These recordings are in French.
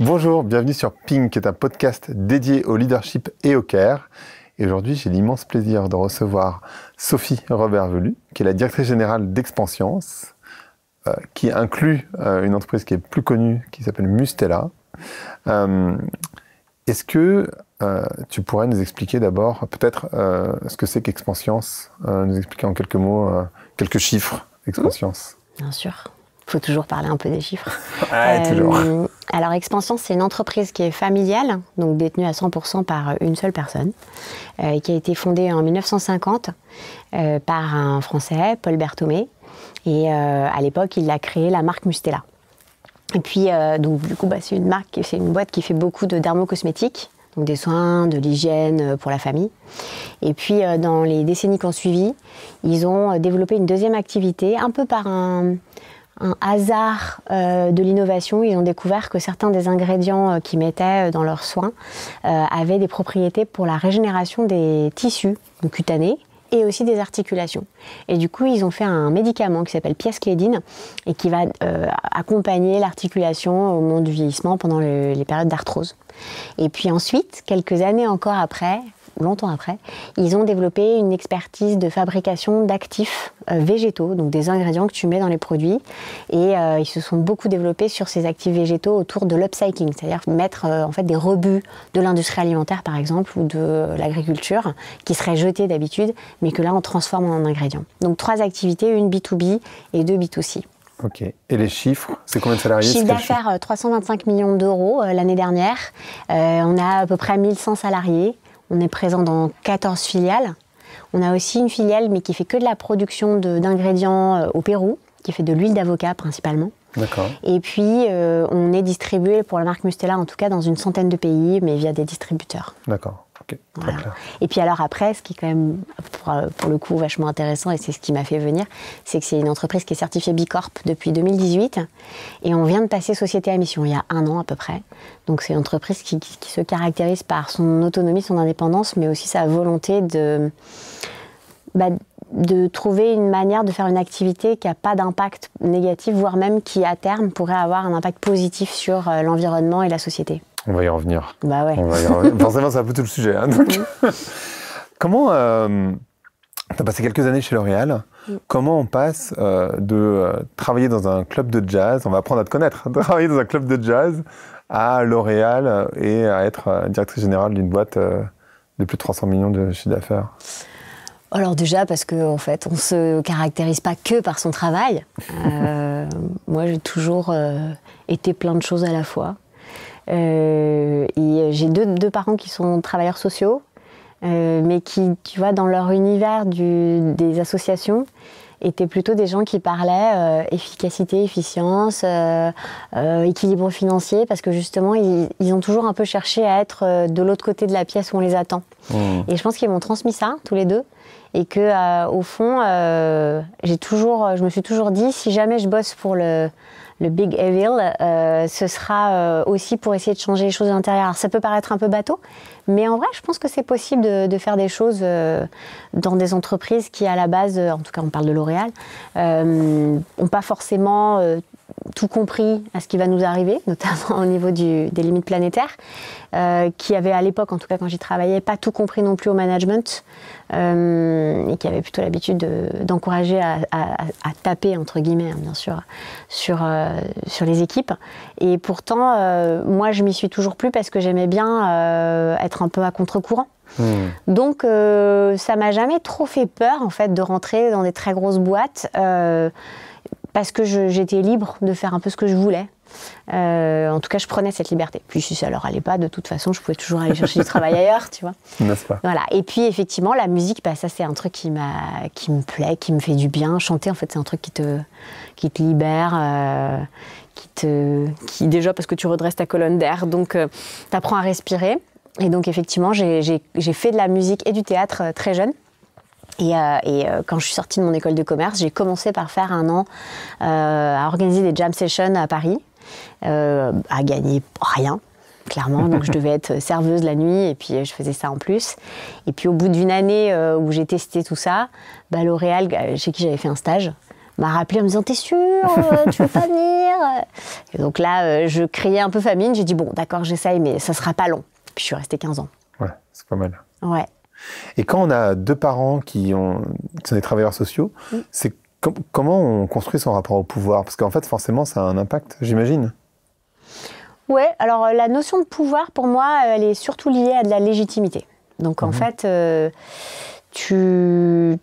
Bonjour, bienvenue sur Ping, qui est un podcast dédié au leadership et au care. Et aujourd'hui, j'ai l'immense plaisir de recevoir Sophie Robert-Velu, qui est la directrice générale d'Expansience, qui inclut une entreprise qui est plus connue, qui s'appelle Mustela. Est-ce que tu pourrais nous expliquer d'abord, peut-être, ce que c'est qu'Expansience, nous expliquer en quelques mots, quelques chiffres, Expansience. Bien sûr. Il faut toujours parler un peu des chiffres. Toujours. Alors, Expansience, c'est une entreprise qui est familiale, donc détenue à 100% par une seule personne, qui a été fondée en 1950 par un Français, Paul Berthomé. Et à l'époque, il a créé la marque Mustela. Et puis, donc, du coup, c'est une boîte qui fait beaucoup de dermocosmétiques, donc des soins, de l'hygiène pour la famille. Et puis, dans les décennies qui ont suivi, ils ont développé une deuxième activité, un peu par un hasard de l'innovation. Ils ont découvert que certains des ingrédients qu'ils mettaient dans leurs soins avaient des propriétés pour la régénération des tissus donc cutanés et aussi des articulations. Et du coup, ils ont fait un médicament qui s'appelle piasclédine et qui va accompagner l'articulation au moment du vieillissement pendant les périodes d'arthrose. Et puis ensuite, quelques années encore après, longtemps après, ils ont développé une expertise de fabrication d'actifs végétaux, donc des ingrédients que tu mets dans les produits. Et ils se sont beaucoup développés sur ces actifs végétaux autour de l'upcycling, c'est-à-dire mettre en fait des rebuts de l'industrie alimentaire par exemple ou de l'agriculture qui seraient jetés d'habitude, mais que là on transforme en ingrédients. Donc 3 activités, une B2B et 2 B2C. Ok. Et les chiffres, c'est combien de salariés? Chiffre d'affaires 325 millions d'euros l'année dernière. On a à peu près 1100 salariés. On est présent dans 14 filiales. On a aussi une filiale, mais qui fait que de la production d'ingrédients au Pérou, qui fait de l'huile d'avocat principalement. D'accord. Et puis, on est distribué pour la marque Mustela, en tout cas, dans une centaine de pays, mais via des distributeurs. D'accord. Ok. Voilà. Très clair. Et puis alors après, ce qui est quand même, pour le coup, vachement intéressant, et c'est ce qui m'a fait venir, c'est que c'est une entreprise qui est certifiée B Corp depuis 2018, et on vient de passer société à mission il y a 1 an à peu près. Donc c'est une entreprise qui se caractérise par son autonomie, son indépendance, mais aussi sa volonté de trouver une manière de faire une activité qui n'a pas d'impact négatif, voire même qui, à terme, pourrait avoir un impact positif sur l'environnement et la société. On va y revenir. Bah ouais. On va y revenir. Forcément, c'est un peu tout le sujet. Hein, donc. Comment, tu as passé quelques années chez L'Oréal, comment on passe de travailler dans un club de jazz, on va apprendre à te connaître, de travailler dans un club de jazz à L'Oréal et à être directrice générale d'une boîte de plus de 300 millions de chiffre d'affaires? Alors déjà parce qu'en fait, on ne se caractérise pas que par son travail. Moi, j'ai toujours été plein de choses à la fois. Et j'ai deux parents qui sont travailleurs sociaux, mais qui, tu vois, dans leur univers des associations, étaient plutôt des gens qui parlaient efficacité, efficience, équilibre financier, parce que justement, ils ont toujours un peu cherché à être de l'autre côté de la pièce où on les attend. Et je pense qu'ils m'ont transmis ça, tous les deux, et que au fond, je me suis toujours dit, si jamais je bosse pour le Big Evil, ce sera aussi pour essayer de changer les choses à l'intérieur. Alors, ça peut paraître un peu bateau, mais en vrai, je pense que c'est possible de faire des choses dans des entreprises qui, à la base, en tout cas, on parle de L'Oréal, n'ont pas forcément tout compris à ce qui va nous arriver, notamment au niveau des limites planétaires, qui avaient à l'époque, en tout cas quand j'y travaillais, pas tout compris non plus au management, et qui avaient plutôt l'habitude d'encourager à taper, entre guillemets, hein, bien sûr, sur les équipes. Et pourtant, moi, je m'y suis toujours plu parce que j'aimais bien être un peu à contre-courant. Donc, ça m'a jamais trop fait peur, en fait, de rentrer dans des très grosses boîtes, parce que j'étais libre de faire un peu ce que je voulais. En tout cas, je prenais cette liberté. Puis si ça leur allait pas, de toute façon, je pouvais toujours aller chercher du travail ailleurs, tu vois. N'est-ce pas? Voilà. Et puis, effectivement, la musique, ça, c'est un truc qui me plaît, qui me fait du bien. Chanter, en fait, c'est un truc qui te libère, déjà parce que tu redresses ta colonne d'air, donc tu apprends à respirer. Et donc, effectivement, j'ai fait de la musique et du théâtre très jeune. Et quand je suis sortie de mon école de commerce, j'ai commencé par faire 1 an à organiser des jam sessions à Paris, à gagner rien, clairement. Donc je devais être serveuse la nuit et puis je faisais ça en plus. Et puis au bout d'une année où j'ai testé tout ça, L'Oréal, chez qui j'avais fait un stage, m'a rappelé en me disant « T'es sûre, tu veux pas venir ?» Et donc là, je criais un peu famine. J'ai dit, bon, d'accord, j'essaye, mais ça sera pas long. Puis je suis restée 15 ans. Ouais, c'est pas mal. Ouais. Et quand on a deux parents qui sont des travailleurs sociaux, c'est comment on construit son rapport au pouvoir? Parce qu'en fait, forcément, ça a un impact, j'imagine. Ouais, alors la notion de pouvoir, pour moi, elle est surtout liée à de la légitimité. Donc en fait, tu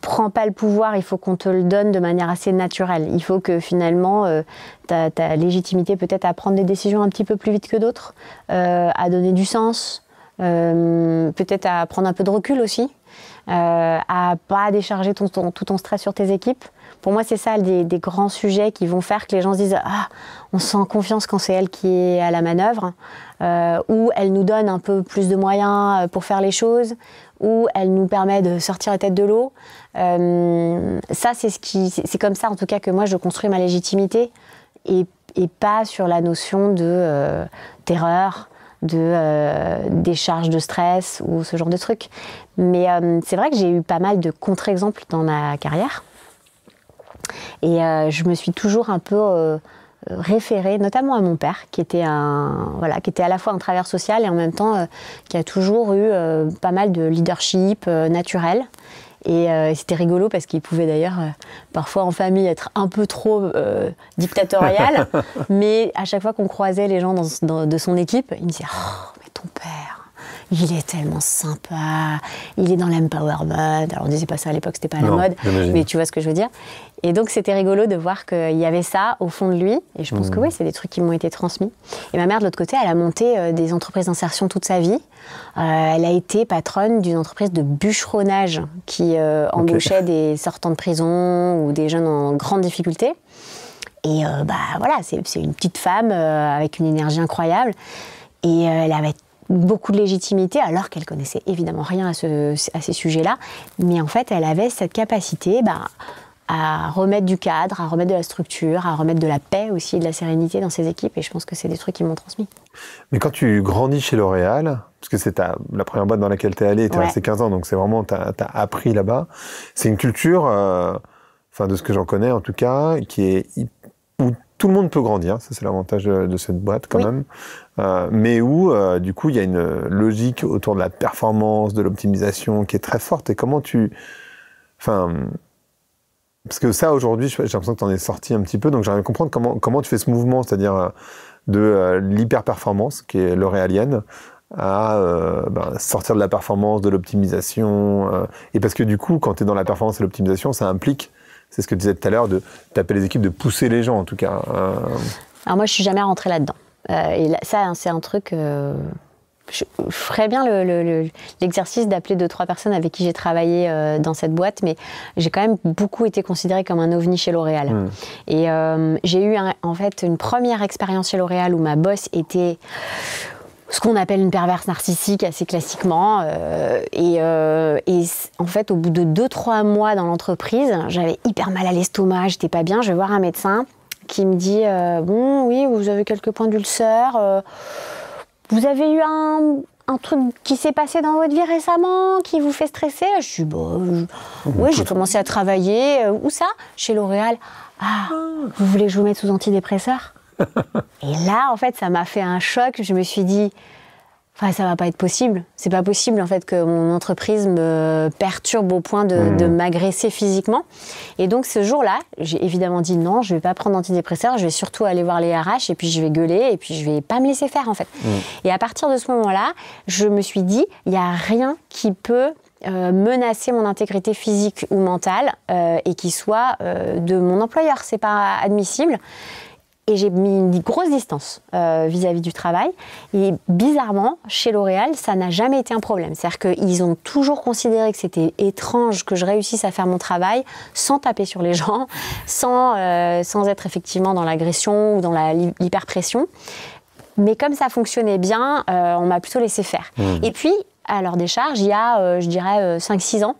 prends pas le pouvoir, il faut qu'on te le donne de manière assez naturelle. Il faut que finalement, ta légitimité peut-être à prendre des décisions un petit peu plus vite que d'autres, à donner du sens, peut-être à prendre un peu de recul aussi, à pas décharger tout ton stress sur tes équipes. Pour moi, c'est ça des grands sujets qui vont faire que les gens se disent « Ah, on se sent confiance quand c'est elle qui est à la manœuvre, ou elle nous donne un peu plus de moyens pour faire les choses, ou elle nous permet de sortir la tête de l'eau. » Ça, c'est comme ça, en tout cas, que moi, je construis ma légitimité, et pas sur la notion de terreur, des charges de stress ou ce genre de trucs. Mais c'est vrai que j'ai eu pas mal de contre-exemples dans ma carrière. Et je me suis toujours un peu référée, notamment à mon père, qui était qui était à la fois un travailleur social et en même temps qui a toujours eu pas mal de leadership naturel. Et c'était rigolo parce qu'il pouvait d'ailleurs parfois en famille être un peu trop dictatorial, mais à chaque fois qu'on croisait les gens de son équipe, il me disait « Oh, mais ton père, il est tellement sympa, il est dans l'empowerment. » Alors on disait pas ça à l'époque, c'était pas à la mode, mais tu vois ce que je veux dire. Et donc c'était rigolo de voir qu'il y avait ça au fond de lui, et je pense que oui, c'est des trucs qui m'ont été transmis. Et ma mère de l'autre côté, elle a monté des entreprises d'insertion toute sa vie. Elle a été patronne d'une entreprise de bûcheronnage qui embauchait des sortants de prison ou des jeunes en grande difficulté. Et voilà, c'est une petite femme avec une énergie incroyable, et elle avait beaucoup de légitimité, alors qu'elle connaissait évidemment rien à ces sujets-là. Mais en fait, elle avait cette capacité à remettre du cadre, à remettre de la structure, à remettre de la paix aussi, de la sérénité dans ses équipes. Et je pense que c'est des trucs qui m'ont transmis. Mais quand tu grandis chez L'Oréal, parce que c'est la première boîte dans laquelle tu es allée, tu es resté 15 ans, donc c'est vraiment, tu as appris là-bas. C'est une culture, de ce que j'en connais en tout cas, où tout le monde peut grandir, ça c'est l'avantage de cette boîte quand même, mais où du coup il y a une logique autour de la performance, de l'optimisation qui est très forte. Et comment parce que ça aujourd'hui, j'ai l'impression que tu en es sorti un petit peu, donc j'aimerais comprendre comment tu fais ce mouvement, c'est-à-dire de l'hyper-performance, qui est l'oréalienne, à sortir de la performance, de l'optimisation, et parce que du coup, quand tu es dans la performance et l'optimisation, ça implique, c'est ce que tu disais tout à l'heure, de taper les équipes, de pousser les gens en tout cas. Alors moi, je suis jamais rentrée là-dedans. Et ça, c'est un truc... Je ferais bien l'exercice d'appeler 2-3 personnes avec qui j'ai travaillé dans cette boîte, mais j'ai quand même beaucoup été considérée comme un ovni chez L'Oréal. Et j'ai eu en fait une première expérience chez L'Oréal où ma boss était ce qu'on appelle une perverse narcissique assez classiquement. Et en fait, au bout de 2-3 mois dans l'entreprise, j'avais hyper mal à l'estomac, j'étais pas bien, je vais voir un médecin qui me dit « Bon, oui, vous avez quelques points d'ulcère. Vous avez eu un truc qui s'est passé dans votre vie récemment, qui vous fait stresser ?» Je dis oui, j'ai commencé à travailler. Où ça? Chez L'Oréal. Ah, vous voulez que je vous mette sous antidépresseur? Et là, en fait, ça m'a fait un choc. Je me suis dit, ça va pas être possible. C'est pas possible, en fait, que mon entreprise me perturbe au point de m'agresser physiquement. Et donc, ce jour-là, j'ai évidemment dit non, je vais pas prendre d'antidépresseur, je vais surtout aller voir les RH et puis je vais gueuler et puis je vais pas me laisser faire, en fait. Et à partir de ce moment-là, je me suis dit, il y a rien qui peut menacer mon intégrité physique ou mentale et qui soit de mon employeur. C'est pas admissible. Et j'ai mis une grosse distance vis-à-vis du travail. Et bizarrement, chez L'Oréal, ça n'a jamais été un problème. C'est-à-dire qu'ils ont toujours considéré que c'était étrange que je réussisse à faire mon travail sans taper sur les gens, sans être effectivement dans l'agression ou dans l'hyperpression. Mais comme ça fonctionnait bien, on m'a plutôt laissé faire. Et puis, à leur décharge, il y a, je dirais, 5-6 ans,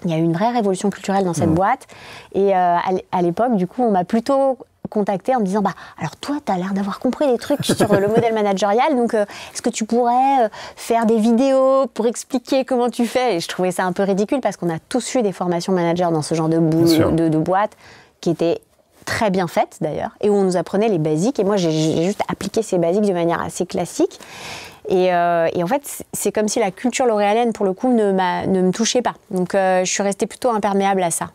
il y a eu une vraie révolution culturelle dans cette boîte. Et à l'époque, du coup, on m'a plutôt contacté en me disant alors toi tu as l'air d'avoir compris des trucs sur le modèle managérial, donc est-ce que tu pourrais faire des vidéos pour expliquer comment tu fais? Et je trouvais ça un peu ridicule parce qu'on a tous eu des formations managers dans ce genre de boîte qui étaient très bien faites d'ailleurs, et où on nous apprenait les basiques, et moi j'ai juste appliqué ces basiques de manière assez classique. Et en fait, c'est comme si la culture l'oréalienne, pour le coup, ne me touchait pas. Donc, je suis restée plutôt imperméable à ça.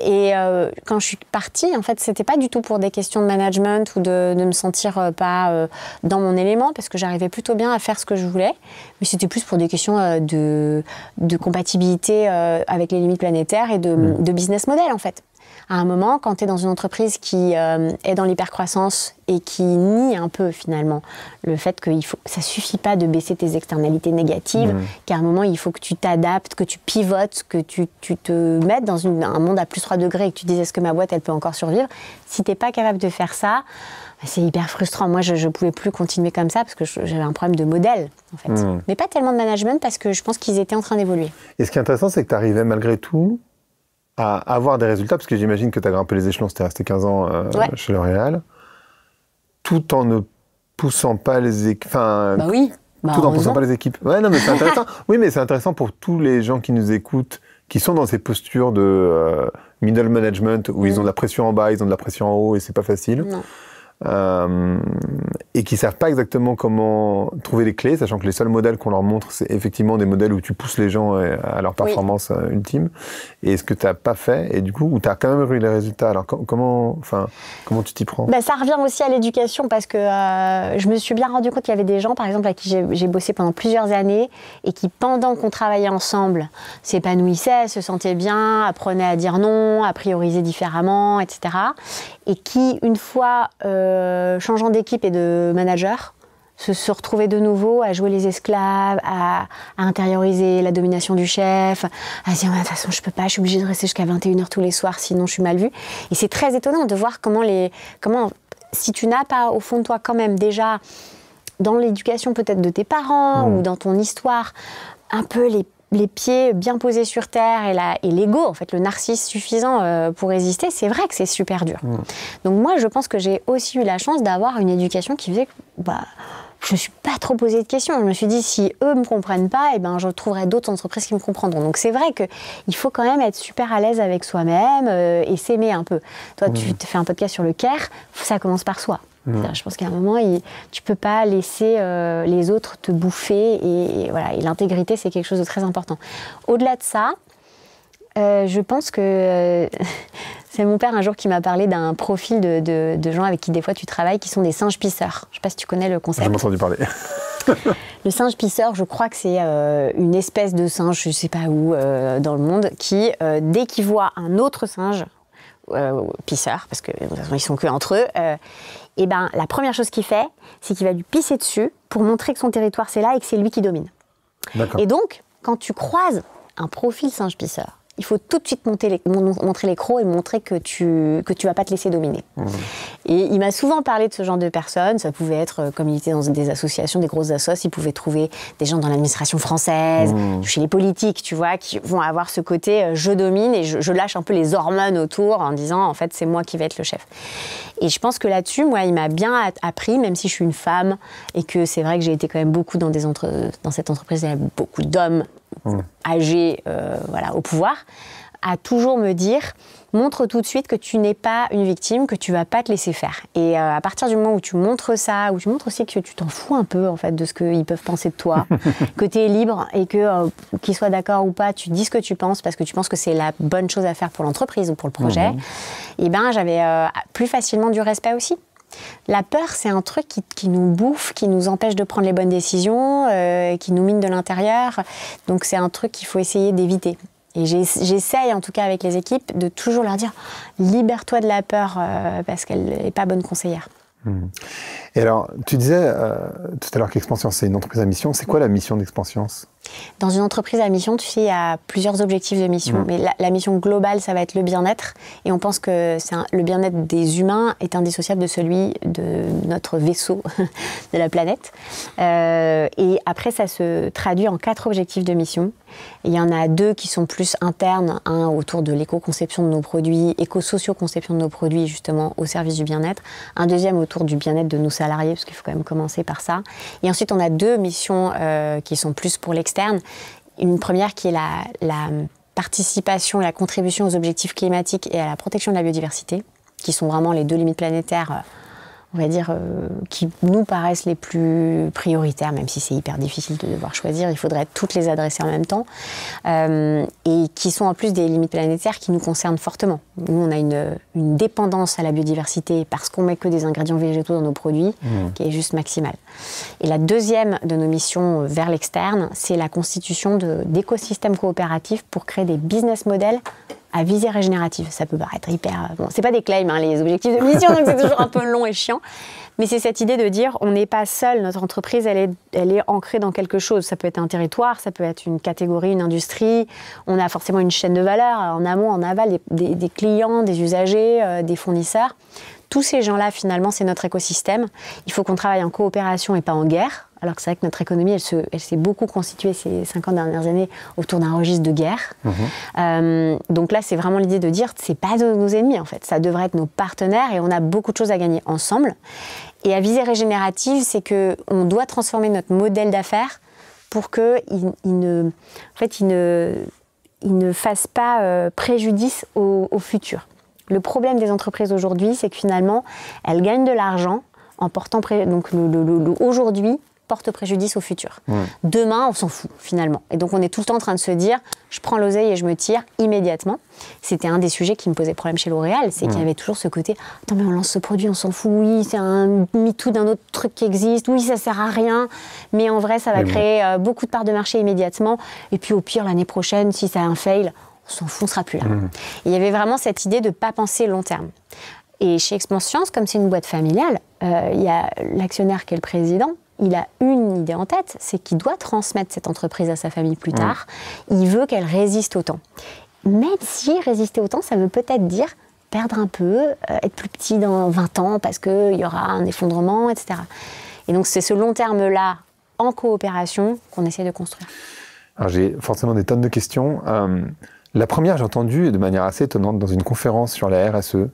Et quand je suis partie, en fait, c'était pas du tout pour des questions de management ou de me sentir pas dans mon élément, parce que j'arrivais plutôt bien à faire ce que je voulais. Mais c'était plus pour des questions de compatibilité avec les limites planétaires et de business model, en fait. À un moment, quand tu es dans une entreprise qui est dans l'hypercroissance et qui nie un peu finalement le fait que ça suffit pas de baisser tes externalités négatives, qu'à un moment il faut que tu t'adaptes, que tu pivotes, que tu te mettes dans un monde à plus 3 degrés et que tu dises est-ce que ma boîte elle peut encore survivre. Si tu n'es pas capable de faire ça, c'est hyper frustrant. Moi je pouvais plus continuer comme ça parce que j'avais un problème de modèle en fait. Mais pas tellement de management parce que je pense qu'ils étaient en train d'évoluer. Et ce qui est intéressant, c'est que tu arrivais malgré tout à avoir des résultats, parce que j'imagine que tu as grimpé les échelons, c'était resté 15 ans chez L'Oréal, tout en ne poussant pas les équipes. Enfin, bah oui. Tout en poussant pas les équipes. Ouais, non, mais c'est intéressant. Oui, mais c'est intéressant pour tous les gens qui nous écoutent, qui sont dans ces postures de middle management, où ils ont de la pression en bas, ils ont de la pression en haut, et c'est pas facile. Non. Et qui savent pas exactement comment trouver les clés, sachant que les seuls modèles qu'on leur montre, c'est effectivement des modèles où tu pousses les gens à leur performance ultime. Et ce que tu n'as pas fait, et du coup, où tu as quand même eu les résultats. Alors comment tu t'y prends? Ça revient aussi à l'éducation, parce que je me suis bien rendu compte qu'il y avait des gens, par exemple, à qui j'ai bossé pendant plusieurs années, et qui, pendant qu'on travaillait ensemble, s'épanouissaient, se sentaient bien, apprenaient à dire non, à prioriser différemment, etc. Et qui, une fois changeant d'équipe et de manager, se retrouver de nouveau à jouer les esclaves, à intérioriser la domination du chef, à se dire de toute façon je peux pas, je suis obligée de rester jusqu'à 21h tous les soirs sinon je suis mal vue. Et c'est très étonnant de voir comment si tu n'as pas au fond de toi quand même déjà dans l'éducation peut-être de tes parents ou dans ton histoire un peu les pieds bien posés sur terre et l'ego, en fait, le narcisse suffisant pour résister, c'est vrai que c'est super dur. Donc moi, je pense que j'ai aussi eu la chance d'avoir une éducation qui faisait que je ne me suis pas trop posé de questions. Je me suis dit, si eux ne me comprennent pas, je trouverai d'autres entreprises qui me comprendront. Donc c'est vrai qu'il faut quand même être super à l'aise avec soi-même et s'aimer un peu. Toi, tu te fais un podcast sur le care, ça commence par soi. Je pense qu'à un moment, tu ne peux pas laisser les autres te bouffer. Et voilà, et l'intégrité, c'est quelque chose de très important. Au-delà de ça, je pense que c'est mon père un jour qui m'a parlé d'un profil de gens avec qui des fois tu travailles, qui sont des singes pisseurs. Je ne sais pas si tu connais le concept. J'en ai entendu parler. Le singe pisseur, je crois que c'est une espèce de singe, je ne sais pas où, dans le monde, qui, dès qu'il voit un autre singe, pisseur, parce que de toute façon ils sont que entre eux, la première chose qu'il fait, c'est qu'il va lui pisser dessus pour montrer que son territoire c'est là et que c'est lui qui domine. Et donc, quand tu croises un profil singe pisseur, il faut tout de suite montrer les crocs et montrer que tu vas pas te laisser dominer. Et il m'a souvent parlé de ce genre de personnes. Ça pouvait être, comme il était dans des associations, des grosses assos, il pouvait trouver des gens dans l'administration française, chez les politiques, tu vois, qui vont avoir ce côté je domine et je lâche un peu les hormones autour en disant en fait c'est moi qui vais être le chef. Et je pense que là-dessus, moi, il m'a bien appris, même si je suis une femme et que c'est vrai que j'ai été quand même beaucoup dans cette entreprise, il y a beaucoup d'hommes âgés au pouvoir, à toujours me dire montre tout de suite que tu n'es pas une victime, que tu vas pas te laisser faire. Et à partir du moment où tu montres ça, où tu montres aussi que tu t'en fous un peu en fait de ce qu'ils peuvent penser de toi, que tu es libre et que qu'ils soient d'accord ou pas, tu dis ce que tu penses parce que tu penses que c'est la bonne chose à faire pour l'entreprise ou pour le projet, et j'avais plus facilement du respect aussi. La peur, c'est un truc qui nous bouffe, qui nous empêche de prendre les bonnes décisions, qui nous mine de l'intérieur. Donc c'est un truc qu'il faut essayer d'éviter. Et j'essaye, en tout cas avec les équipes, de toujours leur dire « libère-toi de la peur parce qu'elle n'est pas bonne conseillère ». Et alors, tu disais tout à l'heure qu'Expansience, c'est une entreprise à mission. C'est quoi la mission d'Expansience ? Dans une entreprise à mission, tu sais, il y a plusieurs objectifs de mission. Mais la mission globale, ça va être le bien-être. Et on pense que le bien-être des humains est indissociable de celui de notre vaisseau de la planète. Et après, ça se traduit en 4 objectifs de mission. Et il y en a 2 qui sont plus internes, un autour de l'éco-conception de nos produits, éco-socio-conception de nos produits, justement, au service du bien-être. Un deuxième autour du bien-être de nos salariés, parce qu'il faut quand même commencer par ça. Et ensuite, on a 2 missions qui sont plus pour l'externe. Une première qui est la participation et la contribution aux objectifs climatiques et à la protection de la biodiversité. qui sont vraiment les 2 limites planétaires, on va dire, qui nous paraissent les plus prioritaires, même si c'est hyper difficile de devoir choisir, il faudrait toutes les adresser en même temps, et qui sont en plus des limites planétaires qui nous concernent fortement. Nous, on a une dépendance à la biodiversité parce qu'on met que des ingrédients végétaux dans nos produits, qui est juste maximale. Et la deuxième de nos missions vers l'externe, c'est la constitution d'écosystèmes coopératifs pour créer des business models à visée régénérative. Ça peut paraître hyper... Bon, c'est pas des claims, hein, les objectifs de mission, donc c'est toujours un peu long et chiant. Mais c'est cette idée de dire, on n'est pas seul, notre entreprise, elle est ancrée dans quelque chose. Ça peut être un territoire, ça peut être une catégorie, une industrie. On a forcément une chaîne de valeur, en amont, en aval, des clients, des usagers, des fournisseurs. Tous ces gens-là, finalement, c'est notre écosystème. Il faut qu'on travaille en coopération et pas en guerre. Alors que c'est vrai que notre économie, elle s'est beaucoup constituée ces 50 dernières années autour d'un registre de guerre. Donc là, c'est vraiment l'idée de dire, c'est pas nos ennemis, en fait. Ça devrait être nos partenaires et on a beaucoup de choses à gagner ensemble. Et à visée régénérative, c'est qu'on doit transformer notre modèle d'affaires pour qu'il ne fasse pas préjudice au futur. Le problème des entreprises aujourd'hui, c'est que finalement, elles gagnent de l'argent en portant... Donc aujourd'hui porte préjudice au futur. Demain, on s'en fout, finalement. Et donc, on est tout le temps en train de se dire, je prends l'oseille et je me tire immédiatement. C'était un des sujets qui me posait problème chez L'Oréal, c'est qu'il y avait toujours ce côté, attends, mais on lance ce produit, on s'en fout, oui, c'est un MeToo d'un autre truc qui existe, oui, ça sert à rien, mais en vrai, ça va créer beaucoup de parts de marché immédiatement. Et puis, au pire, l'année prochaine, si ça a un fail, on s'en fout, on ne sera plus là. Et il y avait vraiment cette idée de ne pas penser long terme. Et chez Expanscience, comme c'est une boîte familiale, il y a l'actionnaire qui est le président, il a une idée en tête, c'est qu'il doit transmettre cette entreprise à sa famille plus tard. Il veut qu'elle résiste au temps. Même si résister au temps, ça veut peut-être dire perdre un peu, être plus petit dans 20 ans parce qu'il y aura un effondrement, etc. Et donc c'est ce long terme-là, en coopération, qu'on essaie de construire. Alors j'ai forcément des tonnes de questions. La première, j'ai entendu de manière assez étonnante dans une conférence sur la RSE,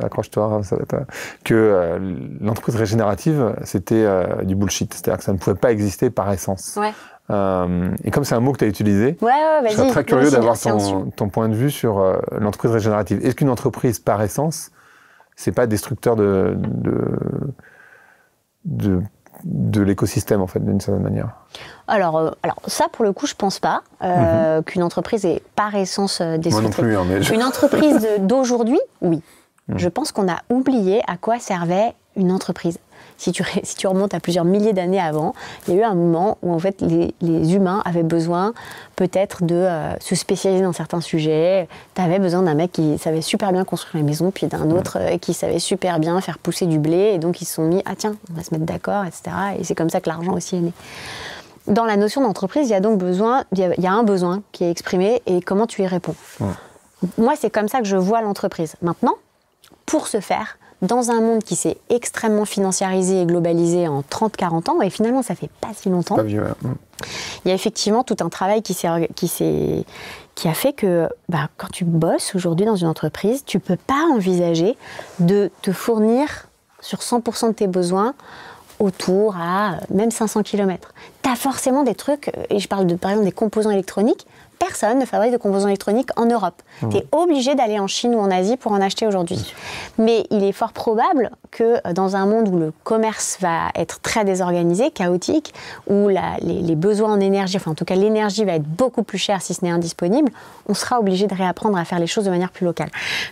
accroche-toi, ça va être, que l'entreprise régénérative, c'était du bullshit. C'est-à-dire que ça ne pouvait pas exister par essence. Ouais. Et comme c'est un mot que tu as utilisé, je serais très curieux d'avoir ton point de vue sur l'entreprise régénérative. Est-ce qu'une entreprise, par essence, c'est pas destructeur de l'écosystème, en fait, d'une certaine manière? Alors ça, pour le coup, je pense pas qu'une entreprise est par essence destructrice. Moi non plus, hein, mais Une entreprise d'aujourd'hui, oui. Je pense qu'on a oublié à quoi servait une entreprise. Si tu remontes à plusieurs milliers d'années avant, il y a eu un moment où en fait les humains avaient besoin peut-être de se spécialiser dans certains sujets. Tu avais besoin d'un mec qui savait super bien construire les maisons, puis d'un autre qui savait super bien faire pousser du blé. Et donc ils se sont mis, ah tiens, on va se mettre d'accord, etc. Et c'est comme ça que l'argent aussi est né. Dans la notion d'entreprise, il y a donc besoin, il y a un besoin qui est exprimé et comment tu y réponds. Moi, c'est comme ça que je vois l'entreprise. Maintenant, pour ce faire, dans un monde qui s'est extrêmement financiarisé et globalisé en 30-40 ans, et finalement ça fait pas si longtemps, pas vieux, il y a effectivement tout un travail qui a fait que quand tu bosses aujourd'hui dans une entreprise, tu peux pas envisager de te fournir sur 100% de tes besoins autour à même 500 km. Tu as forcément des trucs, et je parle par exemple des composants électroniques. Personne ne fabrique de composants électroniques en Europe. Tu es obligé d'aller en Chine ou en Asie pour en acheter aujourd'hui. Mais il est fort probable que dans un monde où le commerce va être très désorganisé, chaotique, où les besoins en énergie, enfin en tout cas l'énergie va être beaucoup plus chère si ce n'est indisponible, on sera obligé de réapprendre à faire les choses de manière plus locale.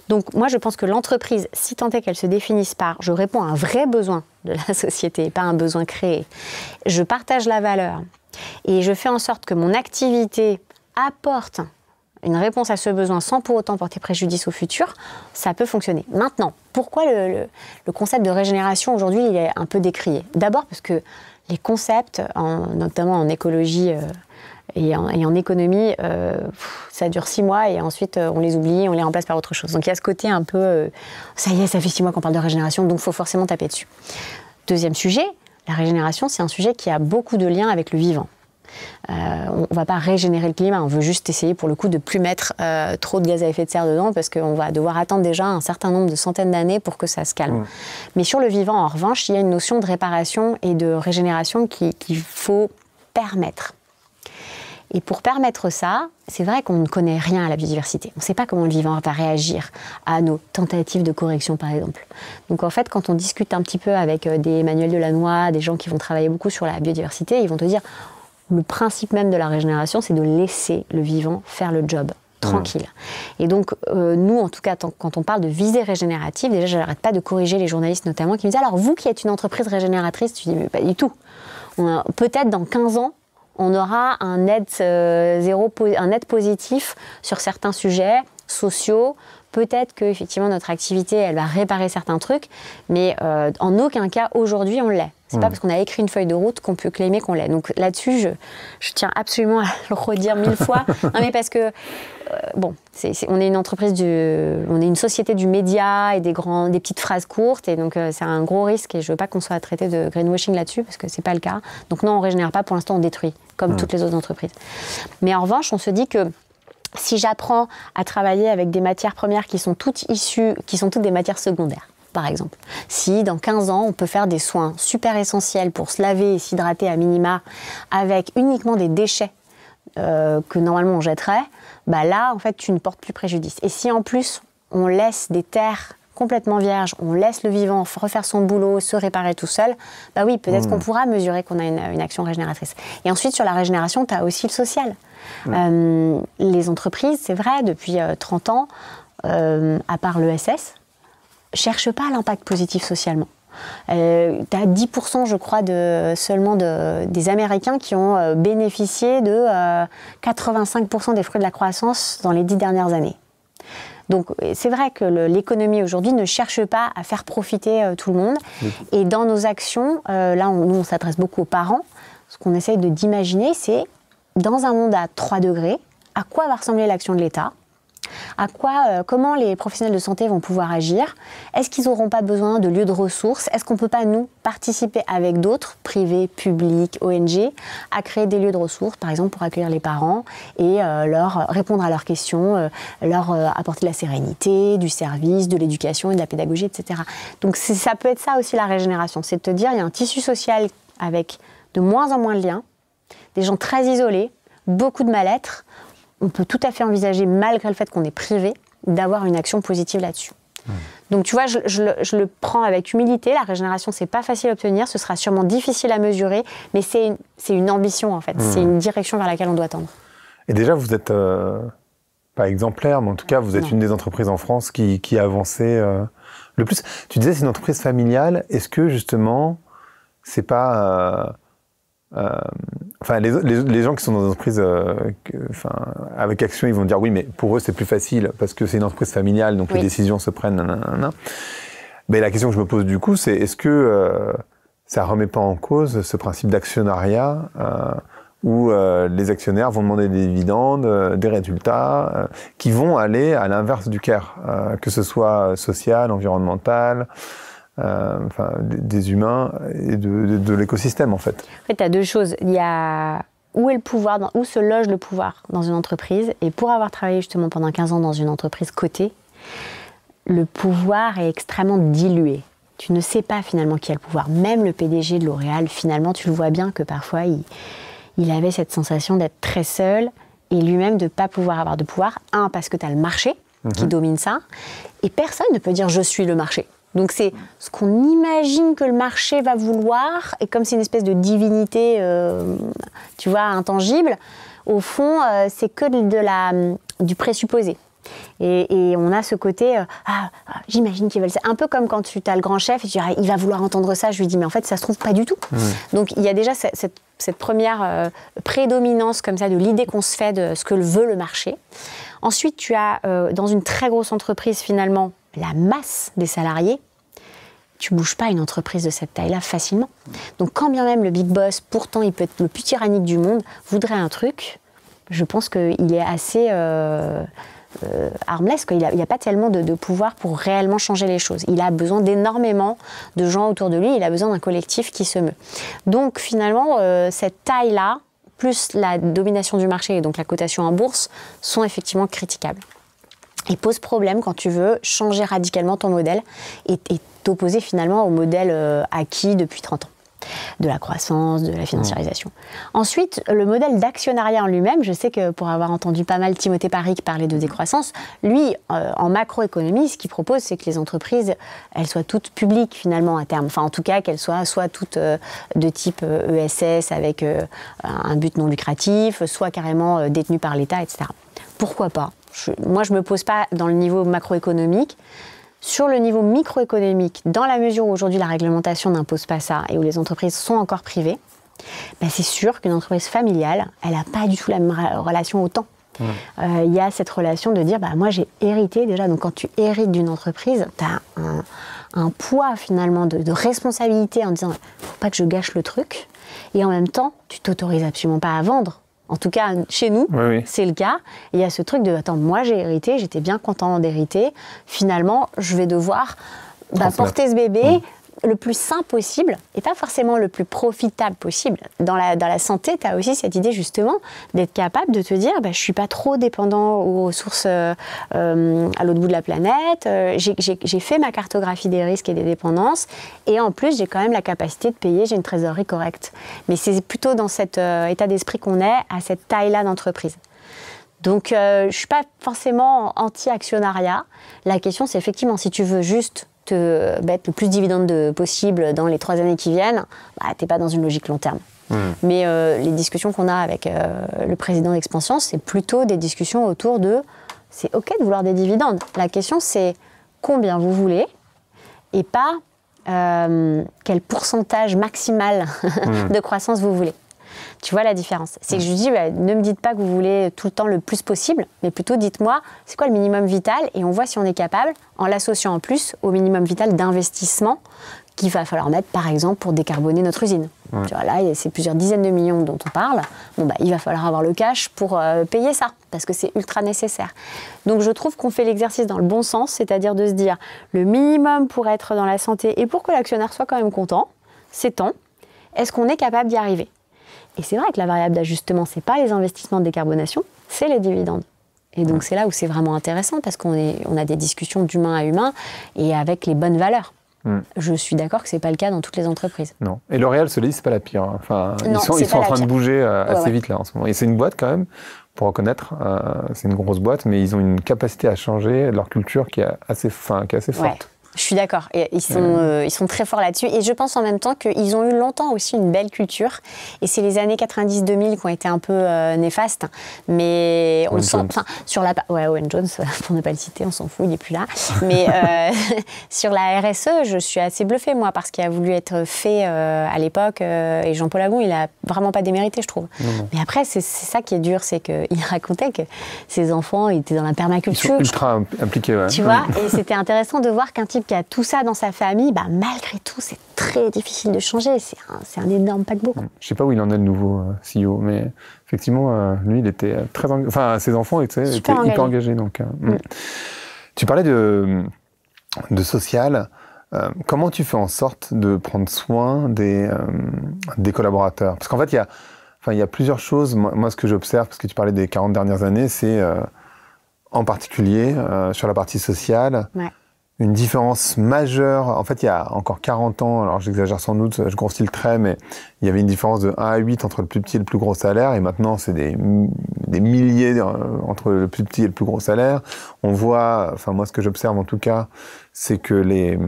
Donc moi je pense que l'entreprise, si tant est qu'elle se définisse par « je réponds à un vrai besoin de la société, pas un besoin créé, je partage la valeur et je fais en sorte que mon activité apporte une réponse à ce besoin sans pour autant porter préjudice au futur, ça peut fonctionner. Maintenant, pourquoi le concept de régénération aujourd'hui il est un peu décrié? D'abord parce que les concepts, notamment en écologie et en économie, ça dure 6 mois et ensuite on les oublie, on les remplace par autre chose. Donc il y a ce côté un peu, ça y est, ça fait 6 mois qu'on parle de régénération, donc il faut forcément taper dessus. Deuxième sujet, la régénération, c'est un sujet qui a beaucoup de liens avec le vivant. On ne va pas régénérer le climat, on veut juste essayer pour le coup de ne plus mettre trop de gaz à effet de serre dedans parce qu'on va devoir attendre déjà un certain nombre de centaines d'années pour que ça se calme. Mais sur le vivant, en revanche, il y a une notion de réparation et de régénération qu'il faut permettre. Et pour permettre ça, c'est vrai qu'on ne connaît rien à la biodiversité. On ne sait pas comment le vivant va réagir à nos tentatives de correction, par exemple. Donc en fait, quand on discute un petit peu avec des Manuel Delannoy, des gens qui vont travailler beaucoup sur la biodiversité, ils vont te dire, le principe même de la régénération, c'est de laisser le vivant faire le job. Tranquille. Et donc, nous, en tout cas, quand on parle de visée régénérative, déjà, je n'arrête pas de corriger les journalistes notamment qui me disent « Alors, vous qui êtes une entreprise régénératrice », tu dis « Mais pas du tout. Peut-être dans 15 ans, on aura un net positif sur certains sujets sociaux. Peut-être qu'effectivement, notre activité, elle va réparer certains trucs, mais en aucun cas, aujourd'hui, on l'est. C'est pas parce qu'on a écrit une feuille de route qu'on peut claimer qu'on l'est. Donc là-dessus, je tiens absolument à le redire 1000 fois. Non, mais parce que, on est une entreprise on est une société du média et des petites phrases courtes, et donc c'est un gros risque, et je veux pas qu'on soit traité de greenwashing là-dessus, parce que c'est pas le cas. Donc non, on régénère pas, pour l'instant, on détruit, comme toutes les autres entreprises. Mais en revanche, on se dit que si j'apprends à travailler avec des matières premières qui sont toutes des matières secondaires, par exemple. Si, dans 15 ans, on peut faire des soins super essentiels pour se laver et s'hydrater à minima avec uniquement des déchets que normalement on jetterait, bah là, en fait, tu ne portes plus préjudice. Et si, en plus, on laisse des terres complètement vierges, on laisse le vivant refaire son boulot, se réparer tout seul, bah oui, peut-être qu'on pourra mesurer qu'on a une action régénératrice. Et ensuite, sur la régénération, tu as aussi le social. Les entreprises, c'est vrai, depuis 30 ans, à part l'ESS, cherche pas l'impact positif socialement. Tu as 10%, je crois, seulement des Américains qui ont bénéficié de 85% des fruits de la croissance dans les 10 dernières années. Donc c'est vrai que l'économie aujourd'hui ne cherche pas à faire profiter tout le monde. Et dans nos actions, là, nous, on s'adresse beaucoup aux parents. Ce qu'on essaye d'imaginer, c'est, dans un monde à 3 degrés, à quoi va ressembler l'action de l'État ? Comment les professionnels de santé vont pouvoir agir? Est-ce qu'ils n'auront pas besoin de lieux de ressources? Est-ce qu'on ne peut pas, nous, participer avec d'autres, privés, publics, ONG, à créer des lieux de ressources, par exemple pour accueillir les parents et leur répondre à leurs questions, leur apporter de la sérénité, du service, de l'éducation et de la pédagogie, etc. Donc ça peut être ça aussi la régénération, c'est de te dire il y a un tissu social avec de moins en moins de liens, des gens très isolés, beaucoup de mal-être. On peut tout à fait envisager, malgré le fait qu'on est privé, d'avoir une action positive là-dessus. Donc tu vois, je le prends avec humilité. La régénération, c'est pas facile à obtenir, ce sera sûrement difficile à mesurer, mais c'est une ambition en fait, c'est une direction vers laquelle on doit tendre. Et déjà, vous êtes pas exemplaire, mais en tout cas, vous êtes une des entreprises en France qui a avancé le plus. Tu disais, c'est une entreprise familiale. Est-ce que justement, c'est pas les gens qui sont dans une entreprise avec Action, ils vont dire oui, mais pour eux c'est plus facile parce que c'est une entreprise familiale, donc les décisions se prennent. Nanana. Mais la question que je me pose du coup, c'est est-ce que ça remet pas en cause ce principe d'actionnariat où les actionnaires vont demander des dividendes, des résultats qui vont aller à l'inverse du care, que ce soit social, environnemental. Des humains et de l'écosystème en fait. En fait, tu as deux choses. Il y a où est le pouvoir, où se loge le pouvoir dans une entreprise. Et pour avoir travaillé justement pendant 15 ans dans une entreprise cotée, le pouvoir est extrêmement dilué. Tu ne sais pas finalement qui a le pouvoir. Même le PDG de L'Oréal, finalement, tu le vois bien que parfois il avait cette sensation d'être très seul et lui-même de ne pas pouvoir avoir de pouvoir. Parce que tu as le marché qui domine ça. Et personne ne peut dire « je suis le marché ». Donc c'est ce qu'on imagine que le marché va vouloir, et comme c'est une espèce de divinité, tu vois, intangible, au fond, c'est que du présupposé. Et on a ce côté, j'imagine qu'ils veulent ça. Un peu comme quand tu as le grand chef et tu dis, il va vouloir entendre ça. Je lui dis, mais en fait, ça se trouve pas du tout. Donc il y a déjà cette première prédominance comme ça de l'idée qu'on se fait de ce que veut le marché. Ensuite, tu as, dans une très grosse entreprise, finalement, la masse des salariés. Tu ne bouges pas une entreprise de cette taille-là facilement. Donc, quand bien même le big boss, pourtant, il peut être le plus tyrannique du monde, voudrait un truc, je pense qu'il est assez armless, quoi. Il n'y a pas tellement de pouvoir pour réellement changer les choses. Il a besoin d'énormément de gens autour de lui, il a besoin d'un collectif qui se meut. Donc, finalement, cette taille-là, plus la domination du marché et donc la cotation en bourse, sont effectivement critiquables. Et pose problème quand tu veux changer radicalement ton modèle et t'opposer finalement au modèle acquis depuis 30 ans. de la croissance, de la financiarisation. Ensuite, le modèle d'actionnariat en lui-même, je sais que pour avoir entendu pas mal Timothée Parric parler de décroissance, lui, en macroéconomie, ce qu'il propose, c'est que les entreprises, elles soient toutes publiques finalement à terme. Enfin, en tout cas, qu'elles soient soit toutes de type ESS avec un but non lucratif, soit carrément détenues par l'État, etc. Pourquoi pas? Moi, je ne me pose pas dans le niveau macroéconomique. Sur le niveau microéconomique, dans la mesure où aujourd'hui la réglementation n'impose pas ça et où les entreprises sont encore privées, ben c'est sûr qu'une entreprise familiale, elle n'a pas du tout la même relation au temps. Il y a cette relation de dire, bah, moi j'ai hérité déjà, donc quand tu hérites d'une entreprise, tu as un poids finalement de responsabilité en disant, il ne faut pas que je gâche le truc, et en même temps, tu t'autorises absolument pas à vendre. En tout cas, chez nous, c'est le cas. Et il y a ce truc de, attends, moi j'ai hérité, j'étais bien content d'hériter. Finalement, je vais devoir porter ce bébé le plus sain possible et pas forcément le plus profitable possible. Dans la santé, tu as aussi cette idée justement d'être capable de te dire, je ne suis pas trop dépendant aux ressources à l'autre bout de la planète. J'ai fait ma cartographie des risques et des dépendances et en plus, j'ai quand même la capacité de payer, j'ai une trésorerie correcte. Mais c'est plutôt dans cet état d'esprit qu'on est à cette taille-là d'entreprise. Donc, je ne suis pas forcément anti-actionnariat. La question, c'est effectivement, si tu veux juste te mettre le plus de dividendes possible dans les 3 années qui viennent, tu n'es pas dans une logique long terme. Mais les discussions qu'on a avec le président d'Expansion, c'est plutôt des discussions autour de c'est OK de vouloir des dividendes. La question, c'est combien vous voulez et pas quel pourcentage maximal de croissance vous voulez. Tu vois la différence? C'est que je lui dis, ne me dites pas que vous voulez tout le temps le plus possible, mais plutôt dites-moi, c'est quoi le minimum vital? Et on voit si on est capable, en l'associant en plus au minimum vital d'investissement qu'il va falloir mettre, par exemple, pour décarboner notre usine. Tu vois, là, c'est plusieurs dizaines de millions dont on parle. Il va falloir avoir le cash pour payer ça, parce que c'est ultra nécessaire. Donc, je trouve qu'on fait l'exercice dans le bon sens, c'est-à-dire de se dire, le minimum pour être dans la santé et pour que l'actionnaire soit quand même content, c'est tant. Est-ce qu'on est capable d'y arriver? Et c'est vrai que la variable d'ajustement, ce n'est pas les investissements de décarbonation, c'est les dividendes. Et donc c'est là où c'est vraiment intéressant parce qu'on a des discussions d'humain à humain et avec les bonnes valeurs. Je suis d'accord que ce n'est pas le cas dans toutes les entreprises. Non. Et L'Oréal se dit, c'est pas la pire. Enfin, ils sont en train de bouger assez vite là en ce moment. Et c'est une boîte quand même, pour reconnaître, c'est une grosse boîte, mais ils ont une capacité à changer leur culture qui est assez forte. Je suis d'accord. Et ils sont très forts là-dessus. Et je pense en même temps qu'ils ont eu longtemps aussi une belle culture. Et c'est les années 90-2000 qui ont été un peu néfastes. Mais on sent... sur la... Ouais, Owen Jones, pour ne pas le citer, on s'en fout, il n'est plus là. Mais sur la RSE, je suis assez bluffée, moi, parce qu'il a voulu être fait à l'époque. Et Jean-Paul Agon, il n'a vraiment pas démérité, je trouve. Mais après, c'est ça qui est dur, c'est qu'il racontait que ses enfants étaient dans la permaculture. Ils sont ultra impliqués, ouais. Tu vois, et c'était intéressant de voir qu'un type qui a tout ça dans sa famille, malgré tout, c'est très difficile de changer. C'est un énorme paquebot. Je ne sais pas où il en est, le nouveau CEO, mais effectivement, lui, il était très engagé. Enfin, ses enfants étaient hyper engagés. Donc, Tu parlais de social. Comment tu fais en sorte de prendre soin des collaborateurs? Parce qu'en fait, il y a plusieurs choses. Moi, ce que j'observe, parce que tu parlais des 40 dernières années, c'est en particulier sur la partie sociale, une différence majeure. En fait, il y a encore 40 ans, alors j'exagère sans doute, je grossis le trait, mais il y avait une différence de 1 à 8 entre le plus petit et le plus gros salaire, et maintenant c'est des milliers entre le plus petit et le plus gros salaire. On voit, enfin moi ce que j'observe en tout cas, c'est que et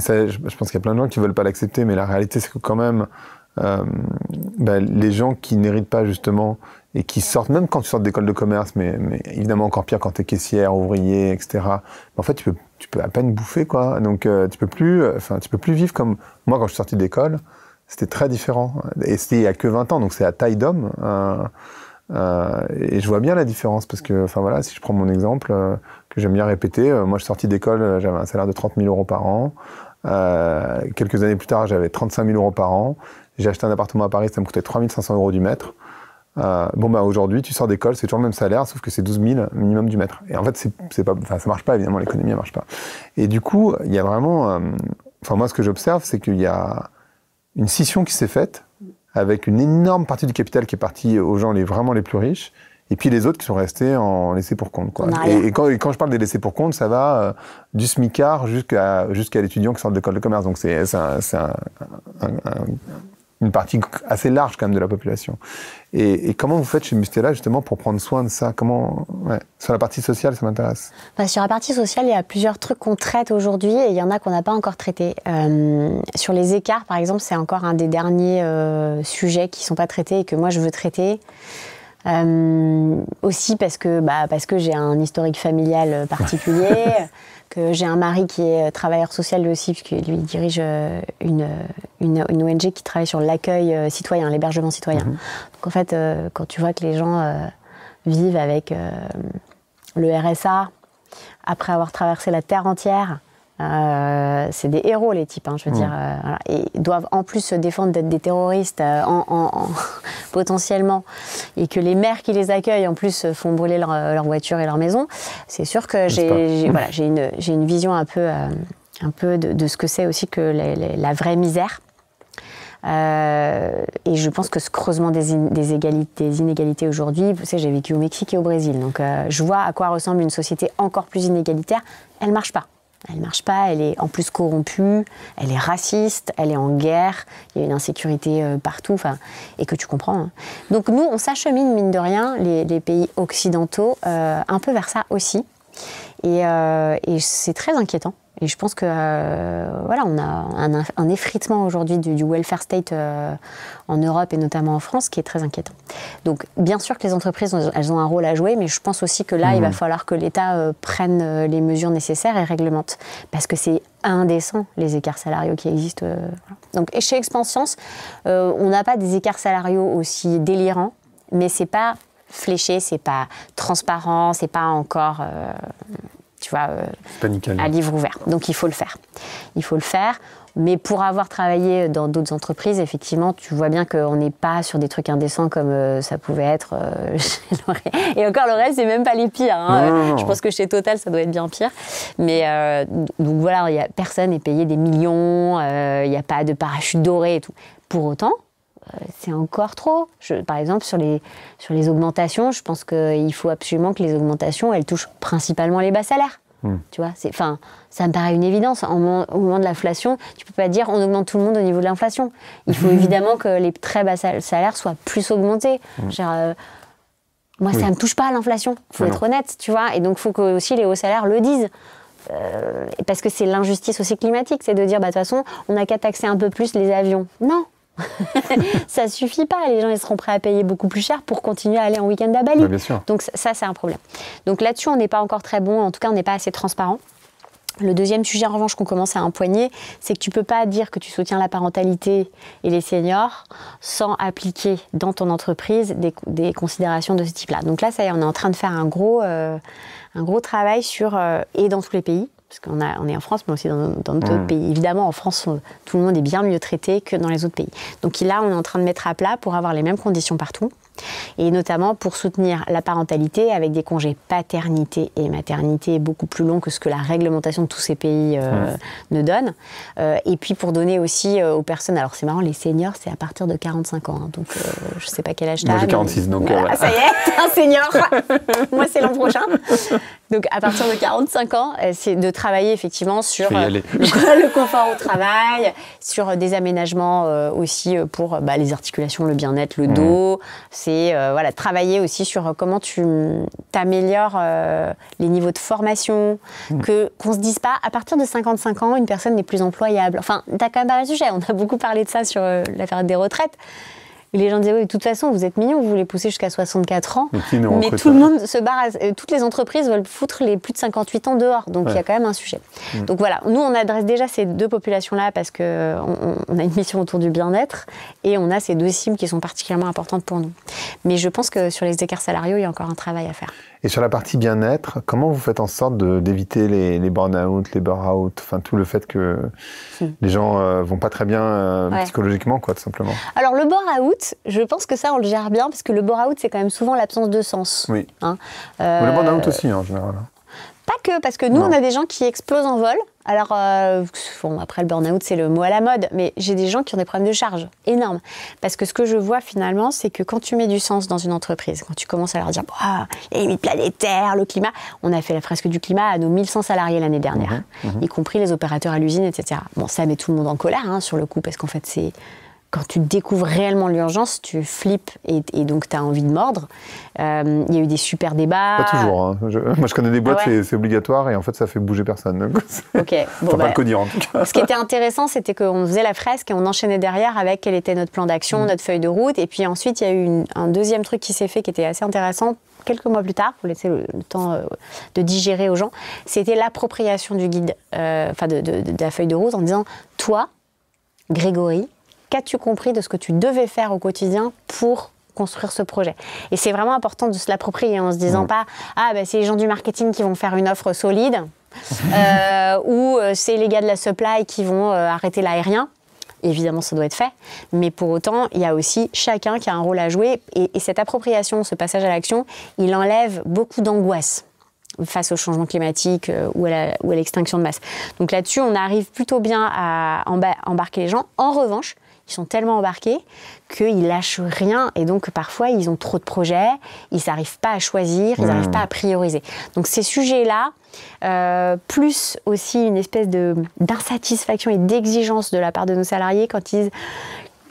ça, je pense qu'il y a plein de gens qui veulent pas l'accepter, mais la réalité c'est que quand même, les gens qui n'héritent pas justement et qui sortent, même quand tu sors d'école de commerce, mais évidemment encore pire quand tu es caissière, ouvrier, etc. En fait, tu peux à peine bouffer, quoi. Donc, tu peux plus vivre comme... Moi, quand je suis sorti d'école, c'était très différent. Et c'était il y a que 20 ans, donc c'est à taille d'homme. Et je vois bien la différence, parce que, si je prends mon exemple, que j'aime bien répéter, moi, je suis sorti d'école, j'avais un salaire de 30 000 € par an. Quelques années plus tard, j'avais 35 000 € par an. J'ai acheté un appartement à Paris, ça me coûtait 3 500 € du mètre. Aujourd'hui, tu sors d'école, c'est toujours le même salaire, sauf que c'est 12 000 minimum du mètre. Et en fait, ça marche pas, évidemment, l'économie, elle marche pas. Et du coup, il y a vraiment... moi, ce que j'observe, c'est qu'il y a une scission qui s'est faite avec une énorme partie du capital qui est partie aux gens vraiment les plus riches Et puis les autres qui sont restés en laissé pour compte, quoi. En arrière. Et quand je parle des laissés pour compte, ça va du smicard jusqu'à l'étudiant qui sort de l'école de commerce. Donc c'est une partie assez large quand même de la population. Et comment vous faites chez Mustela justement pour prendre soin de ça? Sur la partie sociale, ça m'intéresse. Sur la partie sociale, il y a plusieurs trucs qu'on traite aujourd'hui et il y en a qu'on n'a pas encore traités. Sur les écarts, par exemple, c'est encore un des derniers sujets qui ne sont pas traités et que moi je veux traiter. Aussi parce que j'ai un historique familial particulier, que j'ai un mari qui est travailleur social lui aussi, puisqu'il lui dirige une ONG qui travaille sur l'accueil citoyen, l'hébergement citoyen. Donc en fait, quand tu vois que les gens vivent avec le RSA, après avoir traversé la terre entière, c'est des héros les types, je veux dire, voilà. Et doivent en plus se défendre d'être des terroristes potentiellement, et que les maires qui les accueillent en plus font brûler leur voiture et leur maison. C'est sûr que j'ai une vision un peu de ce que c'est aussi que la vraie misère. Et je pense que ce creusement des inégalités aujourd'hui, vous savez, j'ai vécu au Mexique et au Brésil, donc je vois à quoi ressemble une société encore plus inégalitaire. Elle marche pas. Elle marche pas, elle est en plus corrompue, elle est raciste, elle est en guerre, il y a une insécurité partout, et que tu comprends. Donc nous, on s'achemine, mine de rien, les pays occidentaux, un peu vers ça aussi. Et c'est très inquiétant. Et je pense que on a un effritement aujourd'hui du welfare state en Europe et notamment en France qui est très inquiétant. Donc bien sûr que les entreprises, elles ont un rôle à jouer, mais je pense aussi que là, il va falloir que l'État prenne les mesures nécessaires et réglemente. Parce que c'est indécent, les écarts salariaux qui existent. Donc et chez Expanscience, on n'a pas des écarts salariaux aussi délirants, mais c'est pas fléché, c'est pas transparent, c'est pas encore... à livre ouvert. Donc il faut le faire. Il faut le faire. Mais pour avoir travaillé dans d'autres entreprises, effectivement, tu vois bien qu'on n'est pas sur des trucs indécents comme ça pouvait être chez L'Oréal. Et encore, L'Oréal, c'est même pas les pires. Non. Je pense que chez Total, ça doit être bien pire. Mais donc voilà, personne n'est payé des millions, il n'y a pas de parachute doré et tout. Pour autant, c'est encore trop. Par exemple, sur les augmentations, je pense qu'il faut absolument que les augmentations, elles touchent principalement les bas salaires. Tu vois, ça me paraît une évidence. Au moment de l'inflation, tu ne peux pas dire on augmente tout le monde au niveau de l'inflation. Il faut évidemment que les très bas salaires soient plus augmentés. Moi, ça ne me touche pas l'inflation. Il faut être honnête, tu vois. Et donc, il faut que aussi les hauts salaires le disent. Parce que c'est l'injustice aussi climatique. C'est de dire, de toute façon, on n'a qu'à taxer un peu plus les avions. Non. Ça suffit pas, les gens ils seront prêts à payer beaucoup plus cher pour continuer à aller en week-end à Bali. Bien sûr. Donc ça c'est un problème. Donc là-dessus on n'est pas encore très bon, en tout cas on n'est pas assez transparent. Le deuxième sujet en revanche qu'on commence à empoigner, c'est que tu peux pas dire que tu soutiens la parentalité et les seniors sans appliquer dans ton entreprise des considérations de ce type-là. Donc là ça y est, on est en train de faire un gros travail sur, et dans tous les pays, parce qu'on est en France, mais aussi dans d'autres pays. Évidemment, en France, tout le monde est bien mieux traité que dans les autres pays. Donc là, on est en train de mettre à plat pour avoir les mêmes conditions partout, et notamment pour soutenir la parentalité avec des congés paternité et maternité beaucoup plus longs que ce que la réglementation de tous ces pays ne donne. Et puis pour donner aussi aux personnes, alors c'est marrant, les seniors, c'est à partir de 45 ans. Donc je ne sais pas quel âge tu as. Moi j'ai 46, donc voilà. Ça y est, t'es un senior. Moi c'est l'an prochain. Donc à partir de 45 ans, c'est de travailler effectivement sur le confort au travail, sur des aménagements aussi pour les articulations, le bien-être, le dos. C'est travailler aussi sur comment tu t'améliores les niveaux de formation, qu'on se dise pas, à partir de 55 ans, une personne n'est plus employable. Enfin, t'as quand même pas mal de sujets. On a beaucoup parlé de ça sur la période des retraites. Et les gens disaient, oui, de toute façon, vous êtes mignons, vous voulez pousser jusqu'à 64 ans. Mais tout le monde se barre, toutes les entreprises veulent foutre les plus de 58 ans dehors. Donc, il y a quand même un sujet. Donc voilà, nous, on adresse déjà ces deux populations-là parce qu'on a une mission autour du bien-être et on a ces deux cibles qui sont particulièrement importantes pour nous. Mais je pense que sur les écarts salariaux, il y a encore un travail à faire. Et sur la partie bien-être, comment vous faites en sorte d'éviter les burn-out, les burn-out, enfin tout le fait que les gens vont pas très bien psychologiquement, quoi, tout simplement. Alors le burn-out, je pense que ça on le gère bien parce que le burn-out c'est quand même souvent l'absence de sens. Oui. Le burn-out aussi en général. Pas que, parce que nous, on a des gens qui explosent en vol Alors, bon, après le burn-out, c'est le mot à la mode, mais j'ai des gens qui ont des problèmes de charge énormes. Parce que ce que je vois finalement, c'est que quand tu mets du sens dans une entreprise, quand tu commences à leur dire les limites planétaires, le climat, on a fait la fresque du climat à nos 1100 salariés l'année dernière, y compris les opérateurs à l'usine, etc. Bon, ça met tout le monde en colère hein, sur le coup, parce qu'en fait, c'est... Quand tu découvres réellement l'urgence, tu flippes et donc tu as envie de mordre. Il y a eu des super débats. Pas toujours. Hein. Moi, je connais des boîtes, c'est obligatoire et en fait, ça fait bouger personne. Donc, ok. Bon, faut pas le dire en tout cas. Ce qui était intéressant, c'était qu'on faisait la fresque et on enchaînait derrière avec quel était notre plan d'action, notre feuille de route. Et puis ensuite, il y a eu un deuxième truc qui s'est fait qui était assez intéressant. Quelques mois plus tard, pour laisser le temps de digérer aux gens, c'était l'appropriation du guide, de la feuille de route en disant, toi, Grégory, qu'as-tu compris de ce que tu devais faire au quotidien pour construire ce projet? Et c'est vraiment important de se l'approprier en se disant pas c'est les gens du marketing qui vont faire une offre solide ou c'est les gars de la supply qui vont arrêter l'aérien. Évidemment, ça doit être fait, mais pour autant, il y a aussi chacun qui a un rôle à jouer et cette appropriation, ce passage à l'action, il enlève beaucoup d'angoisse face au changement climatique ou à l'extinction de masse. Donc là-dessus, on arrive plutôt bien à embarquer les gens. En revanche, ils sont tellement embarqués qu'ils lâchent rien et donc parfois ils ont trop de projets, ils n'arrivent pas à choisir, ils n'arrivent pas à prioriser. Donc ces sujets-là, plus aussi une espèce d'insatisfaction et d'exigence de la part de nos salariés quand ils disent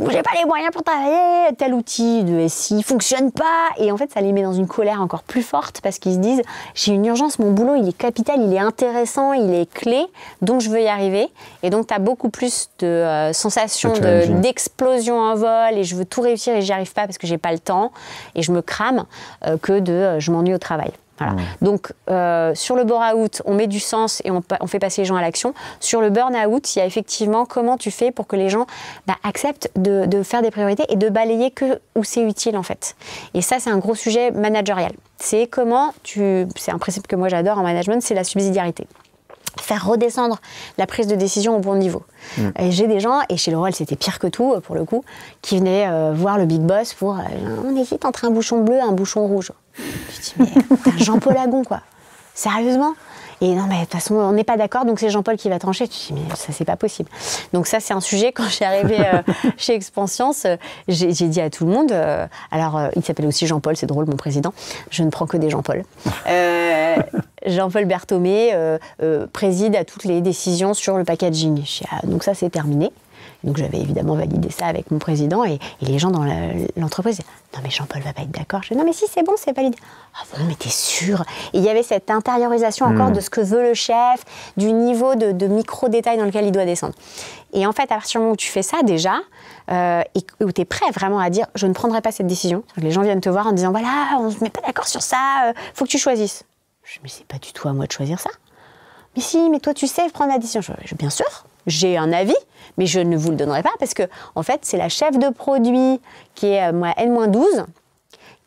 j'ai pas les moyens pour travailler, tel outil de SI fonctionne pas. Et en fait, ça les met dans une colère encore plus forte parce qu'ils se disent j'ai une urgence, mon boulot, il est capital, il est intéressant, il est clé, donc je veux y arriver. Et donc, tu as beaucoup plus de sensations d'explosion en vol et je veux tout réussir et j'y arrive pas parce que j'ai pas le temps et je me crame que de je m'ennuie au travail. Voilà. Donc, sur le bore-out, on met du sens et on fait passer les gens à l'action. Sur le burn-out, il y a effectivement comment tu fais pour que les gens acceptent de faire des priorités et de balayer que où c'est utile, en fait. Et ça, c'est un gros sujet managérial. C'est c'est un principe que moi j'adore en management, c'est la subsidiarité. Faire redescendre la prise de décision au bon niveau. Et j'ai des gens, et chez L'Oréal c'était pire que tout pour le coup, qui venaient voir le big boss pour on hésite entre un bouchon bleu et un bouchon rouge. Je dis mais t'es un Jean-Paul Agon quoi, sérieusement? Et non mais de toute façon on n'est pas d'accord donc c'est Jean-Paul qui va trancher. Tu dis mais ça c'est pas possible. Donc ça c'est un sujet, quand je suis arrivée chez Expansience, j'ai dit à tout le monde, il s'appelle aussi Jean-Paul, c'est drôle mon président, je ne prends que des Jean-Paul. Jean-Paul Berthomé préside à toutes les décisions sur le packaging. Donc ça c'est terminé. Donc j'avais évidemment validé ça avec mon président et les gens dans l'entreprise disaient « Non mais Jean-Paul va pas être d'accord ». Je dis « Non mais si c'est bon, c'est validé ». « Ah bon, mais t'es sûr ?» Et il y avait cette intériorisation encore de ce que veut le chef, du niveau de micro-détails dans lequel il doit descendre. Et en fait, à partir du moment où tu fais ça déjà, et où tu es prêt vraiment à dire « Je ne prendrai pas cette décision », les gens viennent te voir en te disant « Voilà, on ne se met pas d'accord sur ça, faut que tu choisisses ». Je dis « Mais c'est pas du tout à moi de choisir ça ». « Mais si, mais toi tu sais prendre la décision ». Je bien sûr, j'ai un avis, mais je ne vous le donnerai pas parce que en fait c'est la chef de produit qui est N-12,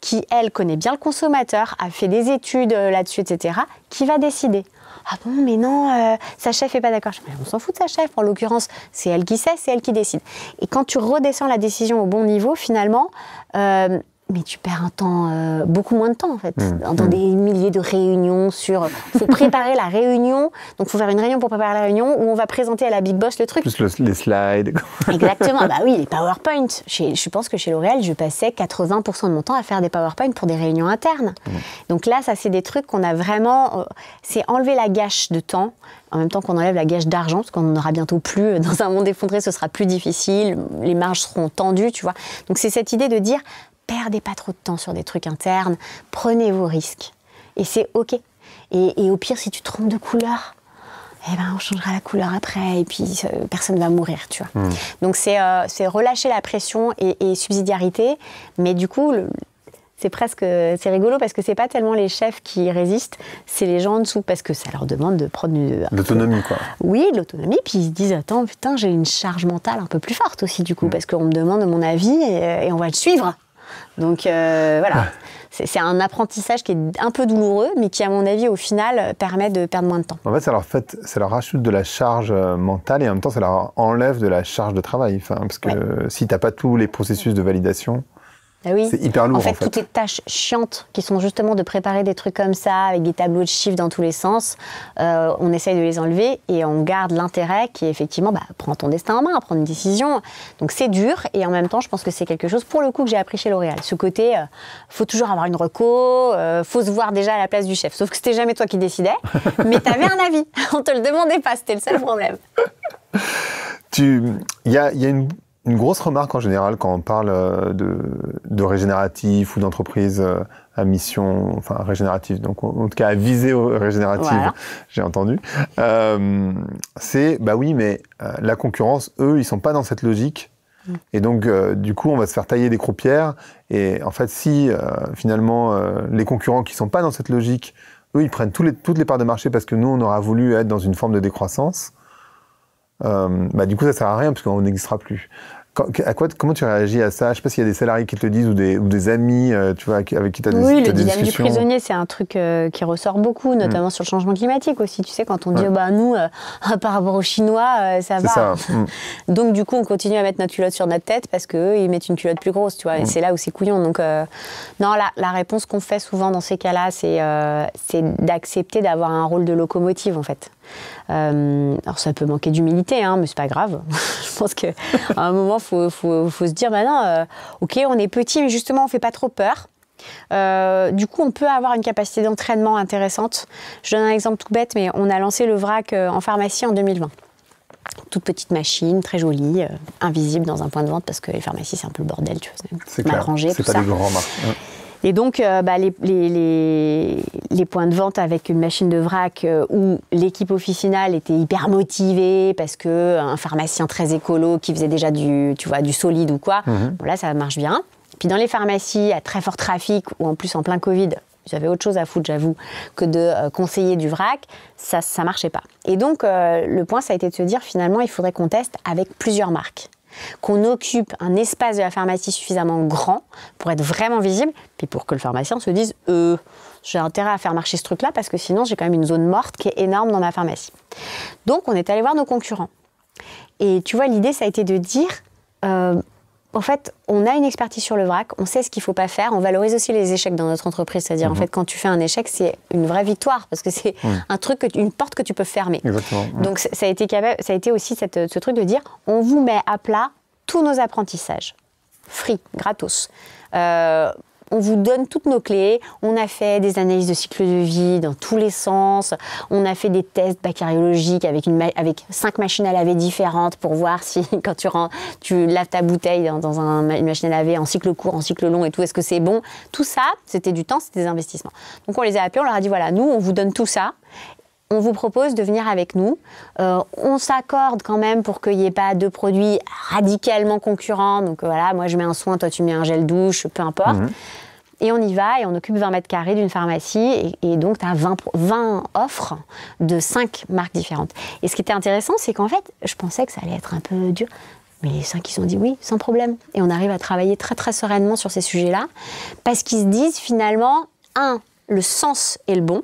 qui elle connaît bien le consommateur, a fait des études là-dessus, etc., qui va décider. Ah bon, mais non, sa chef n'est pas d'accord. Mais on s'en fout de sa chef, en l'occurrence, c'est elle qui sait, c'est elle qui décide. Et quand tu redescends la décision au bon niveau, finalement, mais tu perds un temps, beaucoup moins de temps en fait, dans des milliers de réunions il faut préparer la réunion, donc il faut faire une réunion pour préparer la réunion où on va présenter à la Big Boss le truc. Plus les slides. Exactement, bah oui, les PowerPoint. Je pense que chez L'Oréal, je passais 80% de mon temps à faire des PowerPoint pour des réunions internes. Donc là, ça c'est des trucs qu'on a vraiment, c'est enlever la gâche de temps, en même temps qu'on enlève la gâche d'argent, parce qu'on n'en aura bientôt plus, dans un monde effondré, ce sera plus difficile, les marges seront tendues, tu vois. Donc c'est cette idée de dire, perdez pas trop de temps sur des trucs internes, prenez vos risques. Et c'est OK. Et au pire, si tu te trompes de couleur, on changera la couleur après, et puis personne ne va mourir, tu vois. Donc c'est relâcher la pression et subsidiarité, mais du coup, c'est rigolo parce que c'est pas tellement les chefs qui résistent, c'est les gens en dessous, parce que ça leur demande de prendre l'autonomie, quoi. Oui, de l'autonomie, puis ils se disent attends, putain, j'ai une charge mentale un peu plus forte aussi, du coup, parce qu'on me demande mon avis et on va le suivre. Donc voilà, c'est un apprentissage qui est un peu douloureux, mais qui, à mon avis, au final, permet de perdre moins de temps. En fait, ça leur rajoute de la charge mentale et en même temps, ça leur enlève de la charge de travail. Parce que si tu n'as pas tous les processus de validation... Ah oui. C'est hyper lourd, en fait. Toutes les tâches chiantes qui sont justement de préparer des trucs comme ça, avec des tableaux de chiffres dans tous les sens, on essaye de les enlever et on garde l'intérêt qui est effectivement, prends ton destin en main, prendre une décision. Donc c'est dur et en même temps, je pense que c'est quelque chose, pour le coup, que j'ai appris chez L'Oréal. Ce côté, faut toujours avoir une reco, faut se voir déjà à la place du chef. Sauf que c'était jamais toi qui décidais, mais tu avais un avis. On te le demandait pas, c'était le seul problème. Il y a une grosse remarque en général quand on parle de régénératif ou d'entreprise à mission, enfin régénérative, donc en tout cas à visée régénérative, voilà. J'ai entendu. C'est, oui, mais la concurrence, eux, ils sont pas dans cette logique. Et donc, du coup, on va se faire tailler des croupières. Et en fait, si finalement, les concurrents qui sont pas dans cette logique, eux, ils prennent toutes les parts de marché parce que nous, on aura voulu être dans une forme de décroissance, du coup, ça sert à rien parce qu'on n'existera plus. Comment tu réagis à ça? Je ne sais pas s'il y a des salariés qui te le disent ou des amis avec qui tu as des discussions. Oui, le dilemme du prisonnier, c'est un truc qui ressort beaucoup, notamment sur le changement climatique aussi. Tu sais, quand on dit, nous, par rapport aux Chinois, ça va. Ça. Donc, du coup, on continue à mettre notre culotte sur notre tête parce qu'eux, ils mettent une culotte plus grosse, tu vois. Et c'est là où c'est couillon. Donc, non, la réponse qu'on fait souvent dans ces cas-là, c'est d'accepter d'avoir un rôle de locomotive, en fait. Alors ça peut manquer d'humilité, mais c'est pas grave. Je pense qu'à un moment, faut se dire, ok, on est petit, mais justement, on fait pas trop peur. Du coup, on peut avoir une capacité d'entraînement intéressante. Je donne un exemple tout bête, mais on a lancé le vrac en pharmacie en 2020. Toute petite machine, très jolie, invisible dans un point de vente, parce que les pharmacies, c'est un peu le bordel, tu vois, c'est mal rangé, tout ça. C'est pas des grands marques. Et donc, les points de vente avec une machine de vrac où l'équipe officinale était hyper motivée parce qu'un pharmacien très écolo qui faisait déjà du solide ou quoi, là, ça marche bien. Puis dans les pharmacies à très fort trafic ou en plus en plein Covid, j'avais autre chose à foutre, j'avoue, que de conseiller du vrac, ça marchait pas. Et donc, le point, ça a été de se dire, finalement, il faudrait qu'on teste avec plusieurs marques. Qu'on occupe un espace de la pharmacie suffisamment grand pour être vraiment visible, puis pour que le pharmacien se dise j'ai intérêt à faire marcher ce truc-là parce que sinon j'ai quand même une zone morte qui est énorme dans ma pharmacie. Donc on est allé voir nos concurrents. Et tu vois, l'idée, ça a été de dire en fait, on a une expertise sur le vrac, on sait ce qu'il ne faut pas faire, on valorise aussi les échecs dans notre entreprise. C'est-à-dire, en fait, quand tu fais un échec, c'est une vraie victoire, parce que c'est un truc, une porte que tu peux fermer. Exactement. Donc, ça a été aussi ce truc de dire, on vous met à plat tous nos apprentissages. Free, gratos. On vous donne toutes nos clés. On a fait des analyses de cycle de vie dans tous les sens. On a fait des tests bactériologiques avec 5 machines à laver différentes pour voir si, quand tu laves ta bouteille dans une machine à laver en cycle court, en cycle long et tout, est-ce que c'est bon? Tout ça, c'était du temps, c'était des investissements. Donc on les a appelés, on leur a dit voilà, nous, on vous donne tout ça. On vous propose de venir avec nous. On s'accorde quand même pour qu'il n'y ait pas de produits radicalement concurrents. Donc voilà, moi je mets un soin, toi tu mets un gel douche, peu importe. Et on y va et on occupe 20 mètres carrés d'une pharmacie. Et donc tu as 20 offres de 5 marques différentes. Et ce qui était intéressant, c'est qu'en fait, je pensais que ça allait être un peu dur. Mais les 5 ils ont dit oui, sans problème. Et on arrive à travailler très très sereinement sur ces sujets-là. Parce qu'ils se disent finalement, le sens est le bon.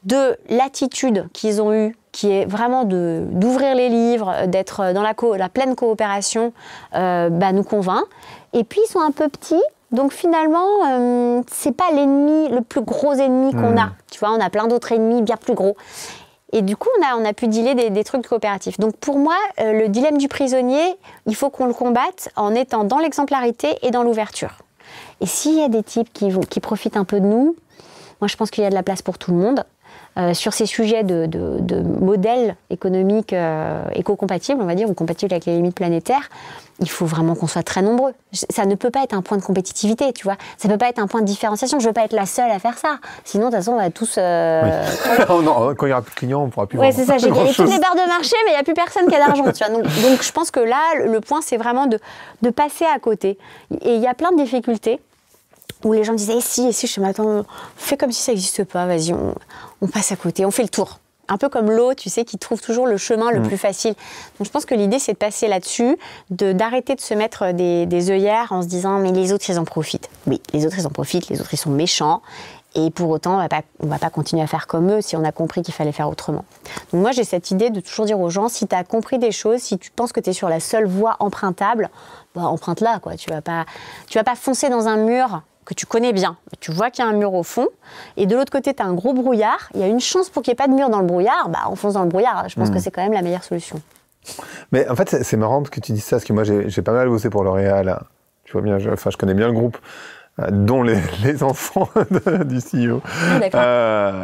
De l'attitude qu'ils ont eue, qui est vraiment d'ouvrir les livres, d'être dans la pleine coopération, nous convainc. Et puis, ils sont un peu petits, donc finalement, c'est pas l'ennemi, le plus gros ennemi qu'on a. Tu vois, on a plein d'autres ennemis bien plus gros. Et du coup, on a pu dealer des trucs coopératifs. Donc pour moi, le dilemme du prisonnier, il faut qu'on le combatte en étant dans l'exemplarité et dans l'ouverture. Et s'il y a des types qui profitent un peu de nous, moi je pense qu'il y a de la place pour tout le monde. Sur ces sujets de modèles économiques éco-compatibles, on va dire, ou compatibles avec les limites planétaires, il faut vraiment qu'on soit très nombreux. Ça ne peut pas être un point de compétitivité, tu vois. Ça ne peut pas être un point de différenciation. Je ne veux pas être la seule à faire ça. Sinon, de toute façon, on va tous... Non, quand il n'y aura plus de clients, on ne pourra plus vendre. Oui, c'est ça. J'ai gagné toutes les barres de marché, mais il n'y a plus personne qui a d'argent. Tu vois. Donc, je pense que là, le point, c'est vraiment de passer à côté. Et il y a plein de difficultés où les gens disaient si, je me dis attends, fais comme si ça n'existe pas, vas-y, on passe à côté, on fait le tour. Un peu comme l'eau, tu sais, qui trouve toujours le chemin le plus facile. Donc je pense que l'idée, c'est de passer là-dessus, d'arrêter de se mettre des œillères en se disant mais les autres, ils en profitent. Oui, les autres, ils en profitent, les autres, ils sont méchants. Et pour autant, on va pas continuer à faire comme eux si on a compris qu'il fallait faire autrement. Donc moi, j'ai cette idée de toujours dire aux gens, si tu as compris des choses, si tu penses que tu es sur la seule voie empruntable, emprunte-la, quoi. Tu vas pas foncer dans un mur que tu connais bien. Tu vois qu'il y a un mur au fond, et de l'autre côté, tu as un gros brouillard. Il y a une chance pour qu'il n'y ait pas de mur dans le brouillard, on fonce dans le brouillard. Je pense que c'est quand même la meilleure solution. Mais en fait, c'est marrant que tu dises ça, parce que moi, j'ai pas mal bossé pour L'Oréal. Tu vois bien, je connais bien le groupe. Dont les enfants du CEO.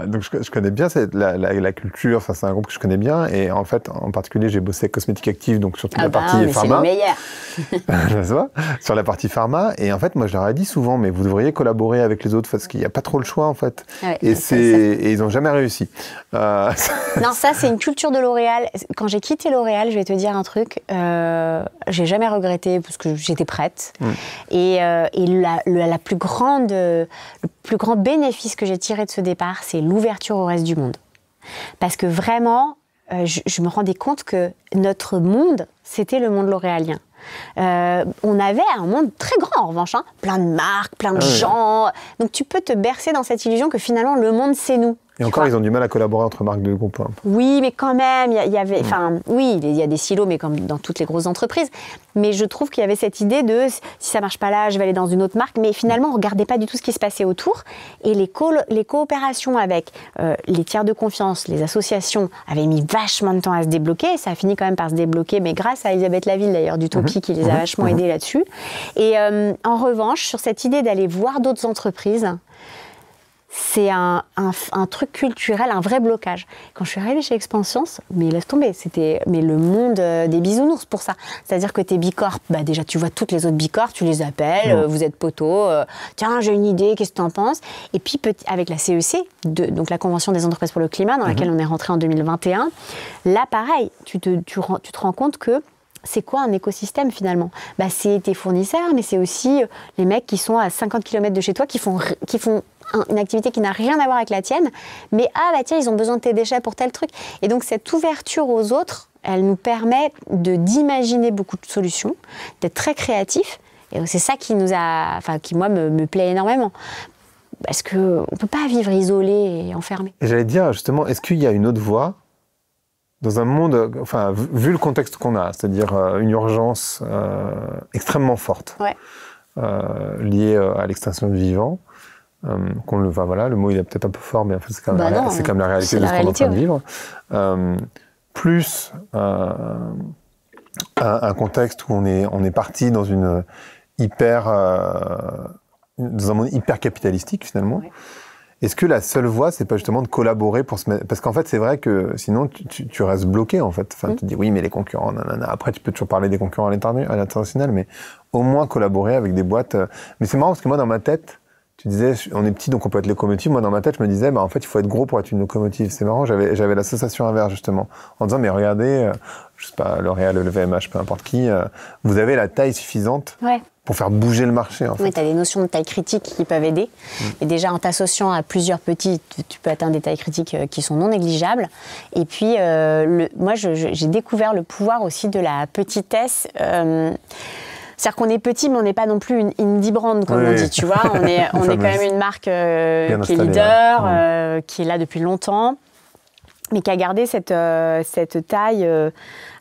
Donc je connais bien la culture, enfin c'est un groupe que je connais bien, et en fait en particulier j'ai bossé avec Cosmétique Active, donc sur toute la partie pharma. C'est le meilleur. Sur la partie pharma, et en fait moi je leur ai dit souvent, mais vous devriez collaborer avec les autres parce qu'il n'y a pas trop le choix en fait. Et ils n'ont jamais réussi. Non, ça c'est une culture de L'Oréal. Quand j'ai quitté L'Oréal, je vais te dire un truc, j'ai jamais regretté parce que j'étais prête. Et le plus grand bénéfice que j'ai tiré de ce départ, c'est l'ouverture au reste du monde. Parce que vraiment, je me rendais compte que notre monde, c'était le monde l'oréalien. On avait un monde très grand en revanche, hein, plein de marques, plein de gens. Donc tu peux te bercer dans cette illusion que finalement le monde c'est nous. Et encore, ils ont du mal à collaborer entre marques de groupe. Oui, mais quand même, il y a des silos, mais comme dans toutes les grosses entreprises. Mais je trouve qu'il y avait cette idée de, si ça marche pas là, je vais aller dans une autre marque. Mais finalement, on regardait pas du tout ce qui se passait autour. Et les coopérations avec les tiers de confiance, les associations, avaient mis vachement de temps à se débloquer. Ça a fini quand même par se débloquer, mais grâce à Elisabeth Laville, d'ailleurs, d'Utopie, qui les a vachement aidés là-dessus. Et en revanche, sur cette idée d'aller voir d'autres entreprises, c'est un truc culturel, un vrai blocage. Quand je suis arrivée chez Expanscience, mais laisse tomber, c'était le monde des bisounours pour ça. C'est-à-dire que tes bicorps, déjà tu vois toutes les autres bicorps, tu les appelles, vous êtes potos, tiens j'ai une idée, qu'est-ce que tu en penses? Et puis avec la CEC, donc la Convention des entreprises pour le climat, dans laquelle on est rentré en 2021, là pareil, tu te rends compte que c'est quoi un écosystème finalement? C'est tes fournisseurs, mais c'est aussi les mecs qui sont à 50 km de chez toi, qui font une activité qui n'a rien à voir avec la tienne, mais tiens, ils ont besoin de tes déchets pour tel truc. Et donc cette ouverture aux autres, elle nous permet d'imaginer beaucoup de solutions, d'être très créatifs, et c'est ça qui moi me plaît énormément. Parce qu'on ne peut pas vivre isolé et enfermé. Et j'allais dire justement, est-ce qu'il y a une autre voie dans un monde, vu le contexte qu'on a, c'est-à-dire une urgence extrêmement forte, liée à l'extinction du vivant, le mot il est peut-être un peu fort, mais en fait, c'est quand même la réalité de ce qu'on est en train de vivre, plus un contexte où on est parti dans dans un monde hyper capitalistique finalement. Est-ce que la seule voie, c'est pas justement de collaborer pour se mettre... Parce qu'en fait, c'est vrai que sinon, tu restes bloqué, en fait. Tu te dis, oui, mais les concurrents, nanana. Après, tu peux toujours parler des concurrents à l'international, mais au moins collaborer avec des boîtes... Mais c'est marrant, parce que moi, dans ma tête, tu disais, on est petit, donc on peut être locomotive. Moi, dans ma tête, je me disais, en fait, il faut être gros pour être une locomotive. C'est marrant, j'avais l'association inverse, justement. En disant, mais regardez, je sais pas, L'Oréal, le LVMH, peu importe qui, vous avez la taille suffisante pour faire bouger le marché, en fait. Oui, tu as des notions de taille critique qui peuvent aider. Et déjà, en t'associant à plusieurs petits, tu peux atteindre des tailles critiques qui sont non négligeables. Et puis, moi, j'ai découvert le pouvoir aussi de la petitesse. C'est-à-dire qu'on est petit, mais on n'est pas non plus une indie brand, comme on dit, tu vois. On est quand même une marque qui est leader, qui est là depuis longtemps, mais qui a gardé cette taille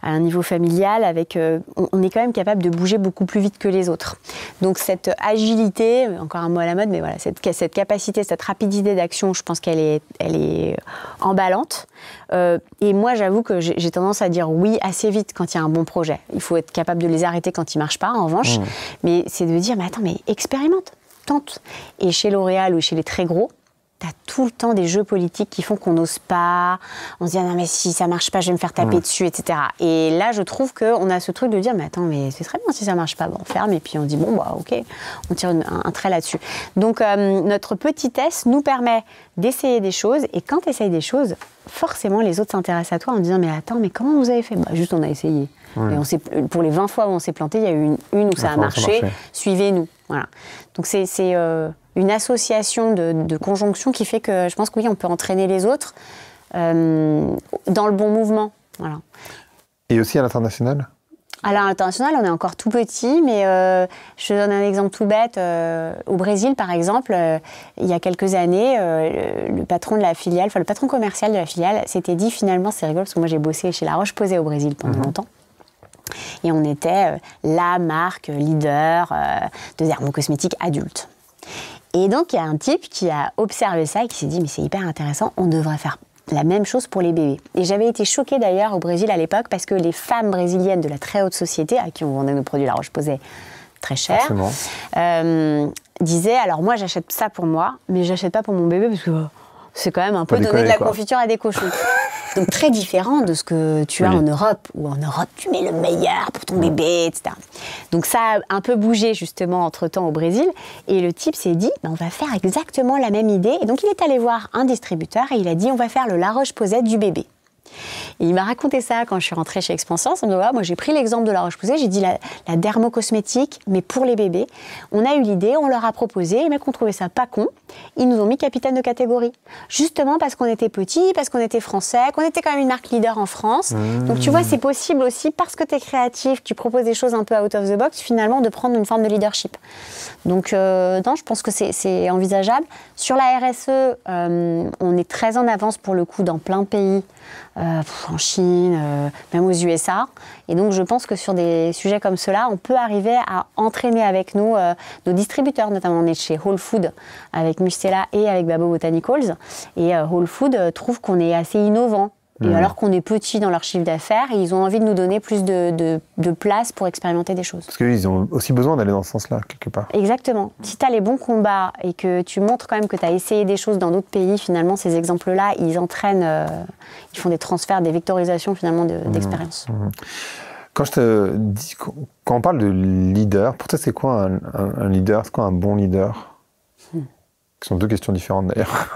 à un niveau familial. On est quand même capable de bouger beaucoup plus vite que les autres. Donc cette agilité, encore un mot à la mode, mais voilà, cette capacité, cette rapidité d'action, je pense qu'elle est emballante. Et moi, j'avoue que j'ai tendance à dire oui assez vite quand il y a un bon projet. Il faut être capable de les arrêter quand ils ne marchent pas, en revanche. Mais c'est de dire, mais attends, mais expérimente, tente. Et chez L'Oréal ou chez les très gros, t'as tout le temps des jeux politiques qui font qu'on n'ose pas. On se dit, ah non, mais si ça marche pas, je vais me faire taper dessus, etc. Et là, je trouve qu'on a ce truc de dire, mais attends, mais c'est très bien si ça marche pas. On ferme et puis on dit, ok, on tire un trait là-dessus. Donc, notre petitesse nous permet d'essayer des choses. Et quand tu essayes des choses, forcément, les autres s'intéressent à toi en disant, mais attends, mais comment vous avez fait? Juste, on a essayé. Et pour les 20 fois où on s'est planté, il y a eu une où ça a marché. Suivez-nous. Voilà. Donc, c'est une association de conjonction qui fait que je pense que oui, on peut entraîner les autres dans le bon mouvement. Voilà. Et aussi à l'international? À l'international, on est encore tout petit, mais je te donne un exemple tout bête. Au Brésil, par exemple, il y a quelques années, le patron de la filiale, le patron commercial de la filiale s'était dit finalement, c'est rigolo parce que moi j'ai bossé chez La Roche-Posay au Brésil pendant longtemps. Et on était la marque leader de dermocosmétiques adultes. Et donc, il y a un type qui a observé ça et qui s'est dit, mais c'est hyper intéressant, on devrait faire la même chose pour les bébés. Et j'avais été choquée d'ailleurs au Brésil à l'époque parce que les femmes brésiliennes de la très haute société, à qui on vendait nos produits La Roche-Posay très cher, disaient, alors moi j'achète ça pour moi, mais j'achète pas pour mon bébé parce que c'est quand même un peu donner de la confiture à des cochons. Donc très différent de ce que tu as en Europe, où en Europe tu mets le meilleur pour ton bébé, etc. Donc ça a un peu bougé justement entre-temps au Brésil, et le type s'est dit, on va faire exactement la même idée, et donc il est allé voir un distributeur et il a dit, on va faire le La Roche-Posay du bébé. Et il m'a raconté ça quand je suis rentrée chez Expanscience. Moi, j'ai pris l'exemple de La Roche-Posay, j'ai dit la dermocosmétique, mais pour les bébés. On a eu l'idée, on leur a proposé, les mecs ont trouvé ça pas con. Ils nous ont mis capitaine de catégorie. Justement parce qu'on était petits, parce qu'on était français, qu'on était quand même une marque leader en France. Donc tu vois, c'est possible aussi, parce que tu es créatif, tu proposes des choses un peu out of the box, finalement, de prendre une forme de leadership. Donc non, je pense que c'est envisageable. Sur la RSE, on est très en avance pour le coup dans plein de pays. En Chine, même aux USA. Et donc, je pense que sur des sujets comme cela, on peut arriver à entraîner avec nous nos distributeurs. Notamment, on est chez Whole Food avec Mustela et avec Babo Botanicals. Et Whole Food trouve qu'on est assez innovant. Et alors qu'on est petit dans leur chiffre d'affaires, ils ont envie de nous donner plus de place pour expérimenter des choses. Parce qu'ils ont aussi besoin d'aller dans ce sens-là, quelque part. Exactement. Si tu as les bons combats et que tu montres quand même que tu as essayé des choses dans d'autres pays, finalement, ces exemples-là, ils entraînent, ils font des transferts, des vectorisations finalement d'expérience. Quand je te dis, quand on parle de leader, pour toi, c'est quoi un leader? C'est quoi un bon leader? Ce sont deux questions différentes d'ailleurs.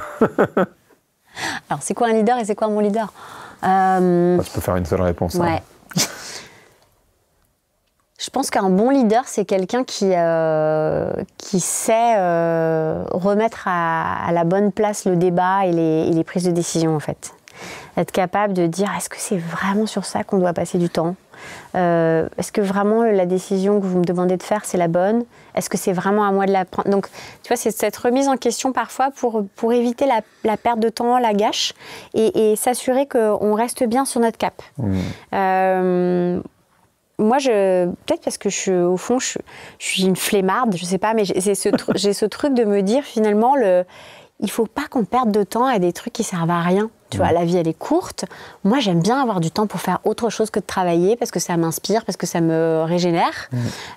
Alors, c'est quoi un leader et c'est quoi un bon leader? Tu peux faire une seule réponse. Ouais. Hein. Je pense qu'un bon leader, c'est quelqu'un qui sait remettre à la bonne place le débat et les prises de décision, en fait. Être capable de dire, est-ce que c'est vraiment sur ça qu'on doit passer du temps? Est-ce que vraiment la décision que vous me demandez de faire, c'est la bonne? Est-ce que c'est vraiment à moi de la prendre? Donc, tu vois, c'est cette remise en question parfois pour éviter la perte de temps, la gâche, et s'assurer qu'on reste bien sur notre cap. Moi, peut-être parce que au fond, je suis une flemmarde, je sais pas, mais j'ai ce truc de me dire finalement, il faut pas qu'on perde de temps à des trucs qui servent à rien. Tu vois, la vie, elle est courte. Moi, j'aime bien avoir du temps pour faire autre chose que de travailler, parce que ça m'inspire, parce que ça me régénère.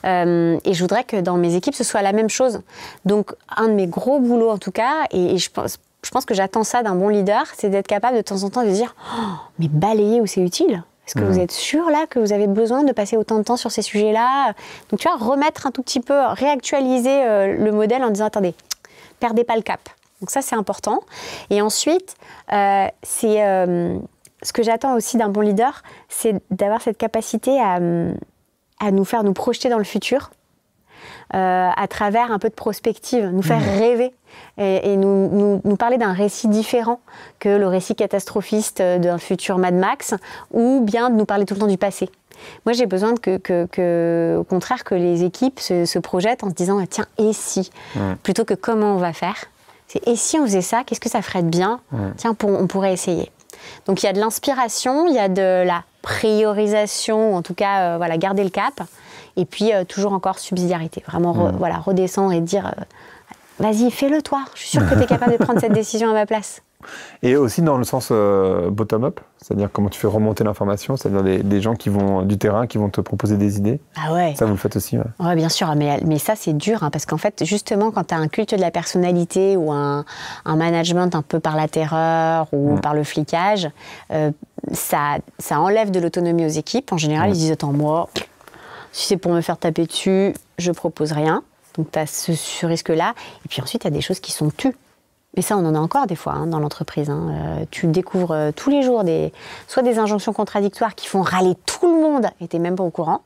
Et je voudrais que dans mes équipes, ce soit la même chose. Donc, un de mes gros boulots, en tout cas, et je pense que j'attends ça d'un bon leader, c'est d'être capable de temps en temps de dire « Mais balayer où c'est utile ?» Est-ce que vous êtes sûr, là, que vous avez besoin de passer autant de temps sur ces sujets-là? Donc, tu vois, remettre un tout petit peu, réactualiser le modèle en disant « Attendez, perdez pas le cap ». Donc ça, c'est important. Et ensuite, ce que j'attends aussi d'un bon leader, c'est d'avoir cette capacité à nous faire nous projeter dans le futur, à travers un peu de prospective, nous faire rêver et nous parler d'un récit différent que le récit catastrophiste d'un futur Mad Max, ou bien de nous parler tout le temps du passé. Moi, j'ai besoin au contraire, que les équipes se projettent en se disant « Tiens, et si ?» plutôt que « Comment on va faire ?» C'est « Et si on faisait ça, qu'est-ce que ça ferait de bien? Tiens, on pourrait essayer. » Donc, il y a de l'inspiration, il y a de la priorisation, ou en tout cas, garder le cap. Et puis, toujours encore subsidiarité. Vraiment, redescendre et dire vas-y, fais-le toi. Je suis sûre que tu es capable de prendre cette décision à ma place. Et aussi dans le sens bottom-up, c'est-à-dire comment tu fais remonter l'information, c'est-à-dire des gens du terrain qui vont te proposer des idées. Ah ouais. Ça, vous le faites aussi, ouais. Ouais, bien sûr, mais ça, c'est dur, hein, parce qu'en fait, justement, quand tu as un culte de la personnalité ou un management un peu par la terreur ou par le flicage, ça enlève de l'autonomie aux équipes. En général, ils disent « Attends, moi, si c'est pour me faire taper dessus, je propose rien. » Donc, tu as ce risque-là. Et puis ensuite, il y a des choses qui sont tues. Mais ça, on en a encore des fois dans l'entreprise. Tu découvres tous les jours soit des injonctions contradictoires qui font râler tout le monde et tu n'es même pas au courant.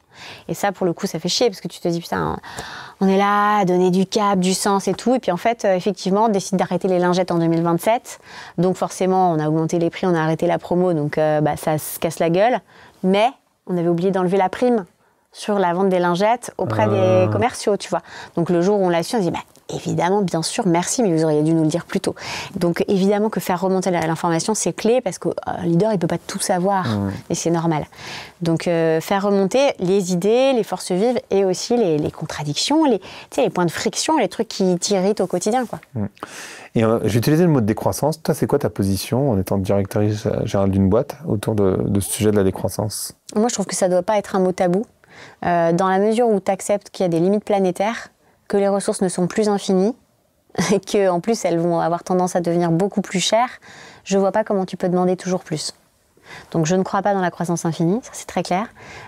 Et ça, pour le coup, ça fait chier parce que tu te dis, putain, on est là à donner du cap, du sens et tout. Et puis en fait, effectivement, on décide d'arrêter les lingettes en 2027. Donc forcément, on a augmenté les prix, on a arrêté la promo. Donc ça se casse la gueule. Mais on avait oublié d'enlever la prime sur la vente des lingettes auprès des commerciaux, tu vois. Donc le jour où on l'a su, on se dit, bah, évidemment, bien sûr, merci, mais vous auriez dû nous le dire plus tôt. Donc évidemment que faire remonter l'information, c'est clé, parce qu'un leader, il ne peut pas tout savoir, et c'est normal. Donc faire remonter les idées, les forces vives, et aussi les contradictions, les points de friction, les trucs qui t'irritent au quotidien, quoi. Et j'ai utilisé le mot de décroissance. Toi, c'est quoi ta position en étant directrice générale d'une boîte autour de ce sujet de la décroissance? Moi, je trouve que ça ne doit pas être un mot tabou. Dans la mesure où tu acceptes qu'il y a des limites planétaires, que les ressources ne sont plus infinies, et qu'en plus elles vont avoir tendance à devenir beaucoup plus chères, je ne vois pas comment tu peux demander toujours plus. Donc je ne crois pas dans la croissance infinie, ça c'est très clair.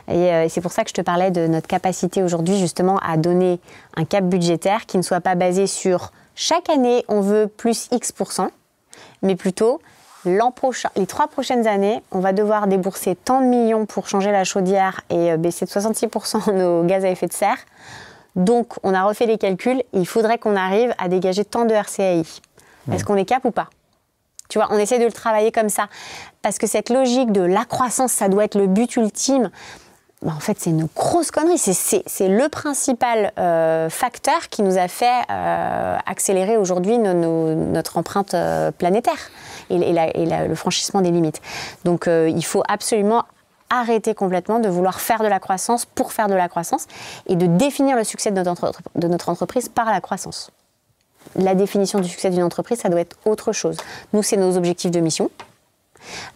Et c'est pour ça que je te parlais de notre capacité aujourd'hui justement à donner un cap budgétaire qui ne soit pas basé sur chaque année on veut plus X%, mais plutôt l'an prochain, les 3 prochaines années, on va devoir débourser tant de millions pour changer la chaudière et baisser de 66% nos gaz à effet de serre. Donc, on a refait les calculs, il faudrait qu'on arrive à dégager tant de RCAI. Est-ce qu'on est cap ou pas? Tu vois, on essaie de le travailler comme ça. Parce que cette logique de la croissance, ça doit être le but ultime, bah en fait, c'est une grosse connerie. C'est le principal facteur qui nous a fait accélérer aujourd'hui notre empreinte planétaire et le franchissement des limites. Donc, il faut absolument arrêter complètement de vouloir faire de la croissance pour faire de la croissance et de définir le succès de notre entreprise par la croissance. La définition du succès d'une entreprise, ça doit être autre chose. Nous, c'est nos objectifs de mission.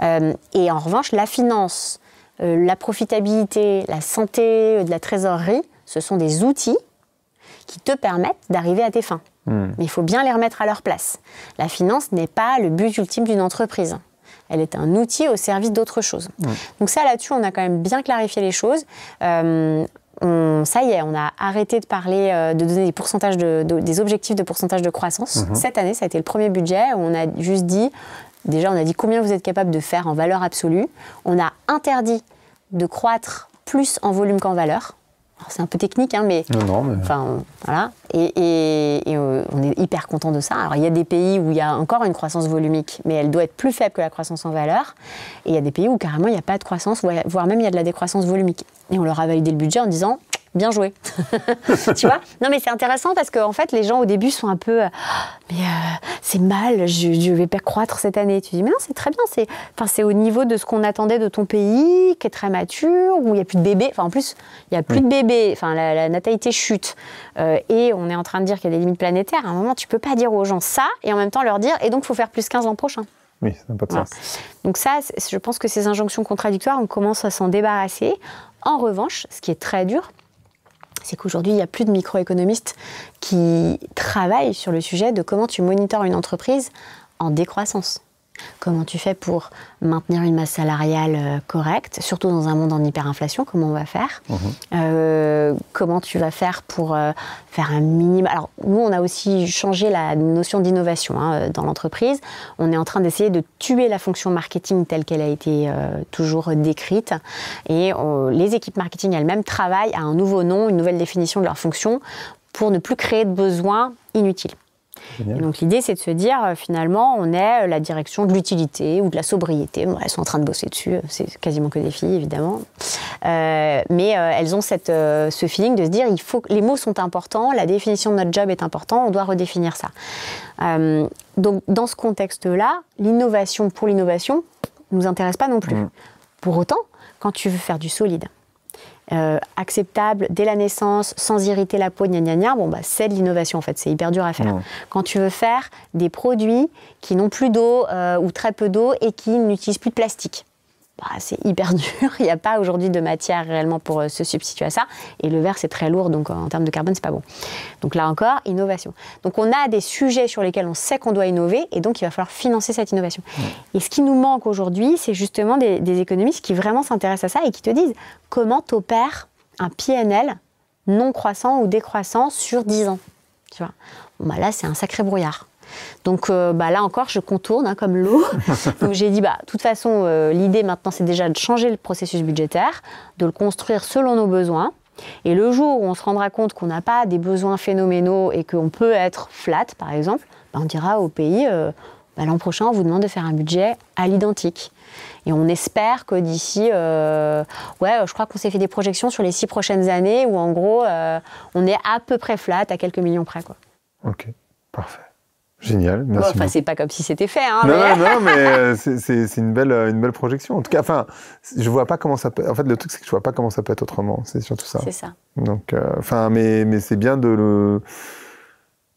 Et en revanche, la finance, la profitabilité, la santé, de la trésorerie, ce sont des outils qui te permettent d'arriver à tes fins. Mais il faut bien les remettre à leur place. La finance n'est pas le but ultime d'une entreprise. Elle est un outil au service d'autre chose. Donc ça, là-dessus, on a quand même bien clarifié les choses. Ça y est, on a arrêté de parler, de donner des pourcentages des objectifs de pourcentage de croissance. Cette année, ça a été le premier budget où on a juste dit, déjà, on a dit combien vous êtes capable de faire en valeur absolue. On a interdit de croître plus en volume qu'en valeur. C'est un peu technique, hein, mais... Enfin, voilà. Et on est hyper content de ça. Alors, il y a des pays où il y a encore une croissance volumique, mais elle doit être plus faible que la croissance en valeur. Et il y a des pays où carrément, il n'y a pas de croissance, voire même il y a de la décroissance volumique. Et on leur a validé le budget en disant... Bien joué. Tu vois? Non, mais c'est intéressant parce qu'en fait, les gens au début sont un peu c'est mal, je vais pas croître cette année. Tu dis, mais non, c'est très bien. C'est au niveau de ce qu'on attendait de ton pays, qui est très mature, où il n'y a plus de bébés. Enfin, en plus, il n'y a plus de bébés. Enfin, la natalité chute. Et on est en train de dire qu'il y a des limites planétaires. À un moment, tu peux pas dire aux gens ça et en même temps leur dire, et donc, il faut faire plus 15 l'an prochain. Oui, ça n'a pas de sens. Donc ça, je pense que ces injonctions contradictoires, on commence à s'en débarrasser. En revanche, ce qui est très dur, c'est qu'aujourd'hui, il n'y a plus de microéconomistes qui travaillent sur le sujet de comment tu monitores une entreprise en décroissance. Comment tu fais pour maintenir une masse salariale correcte, surtout dans un monde en hyperinflation, comment on va faire comment tu vas faire pour faire un minimum... Alors, nous, on a aussi changé la notion d'innovation dans l'entreprise. On est en train d'essayer de tuer la fonction marketing telle qu'elle a été toujours décrite. Et les équipes marketing elles-mêmes travaillent à un nouveau nom, une nouvelle définition de leur fonction pour ne plus créer de besoins inutiles. Et donc l'idée, c'est de se dire, finalement, on est la direction de l'utilité ou de la sobriété. Bon, elles sont en train de bosser dessus, c'est quasiment que des filles, évidemment. Mais elles ont ce feeling de se dire, les mots sont importants, la définition de notre job est importante, on doit redéfinir ça. Donc dans ce contexte-là, l'innovation pour l'innovation ne nous intéresse pas non plus. Pour autant, quand tu veux faire du solide, acceptable dès la naissance, sans irriter la peau, gna gna gna, bon, bah, c'est de l'innovation en fait, c'est hyper dur à faire. Quand tu veux faire des produits qui n'ont plus d'eau ou très peu d'eau et qui n'utilisent plus de plastique, bah, c'est hyper dur, il n'y a pas aujourd'hui de matière réellement pour se substituer à ça, et le verre c'est très lourd, donc en termes de carbone c'est pas bon. Donc là encore, innovation. Donc on a des sujets sur lesquels on sait qu'on doit innover, et donc il va falloir financer cette innovation. Et ce qui nous manque aujourd'hui, c'est justement des économistes qui vraiment s'intéressent à ça et qui te disent comment t'opères un PNL non croissant ou décroissant sur 10 ans. Tu vois, bon, bah là c'est un sacré brouillard. Donc là encore, je contourne comme l'eau. Donc j'ai dit, de toute façon, l'idée maintenant, c'est déjà de changer le processus budgétaire, de le construire selon nos besoins. Et le jour où on se rendra compte qu'on n'a pas des besoins phénoménaux et qu'on peut être flat, par exemple, on dira au pays, l'an prochain, on vous demande de faire un budget à l'identique. Et on espère que d'ici, je crois qu'on s'est fait des projections sur les 6 prochaines années où en gros, on est à peu près flat, à quelques millions près, quoi. Ok, parfait. Génial, merci. Enfin, c'est pas comme si c'était fait, hein. Non, mais c'est une belle projection. En tout cas, enfin, je vois pas comment ça peut. En fait, le truc, c'est que je vois pas comment ça peut être autrement. C'est surtout ça. C'est ça. Donc, mais c'est bien de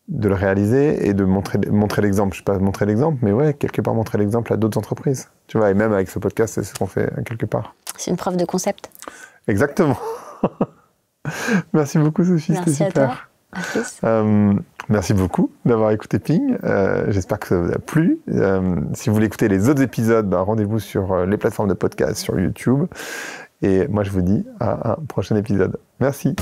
le réaliser et de montrer l'exemple. Je sais pas montrer l'exemple, mais ouais, quelque part montrer l'exemple à d'autres entreprises. Tu vois, et même avec ce podcast, c'est ce qu'on fait quelque part. C'est une preuve de concept. Exactement. Merci beaucoup, Sophie. Merci c'était super. À toi. À plus. Merci beaucoup d'avoir écouté Ping. J'espère que ça vous a plu. Si vous voulez écouter les autres épisodes, rendez-vous sur les plateformes de podcast, sur YouTube. Et moi, je vous dis à un prochain épisode. Merci.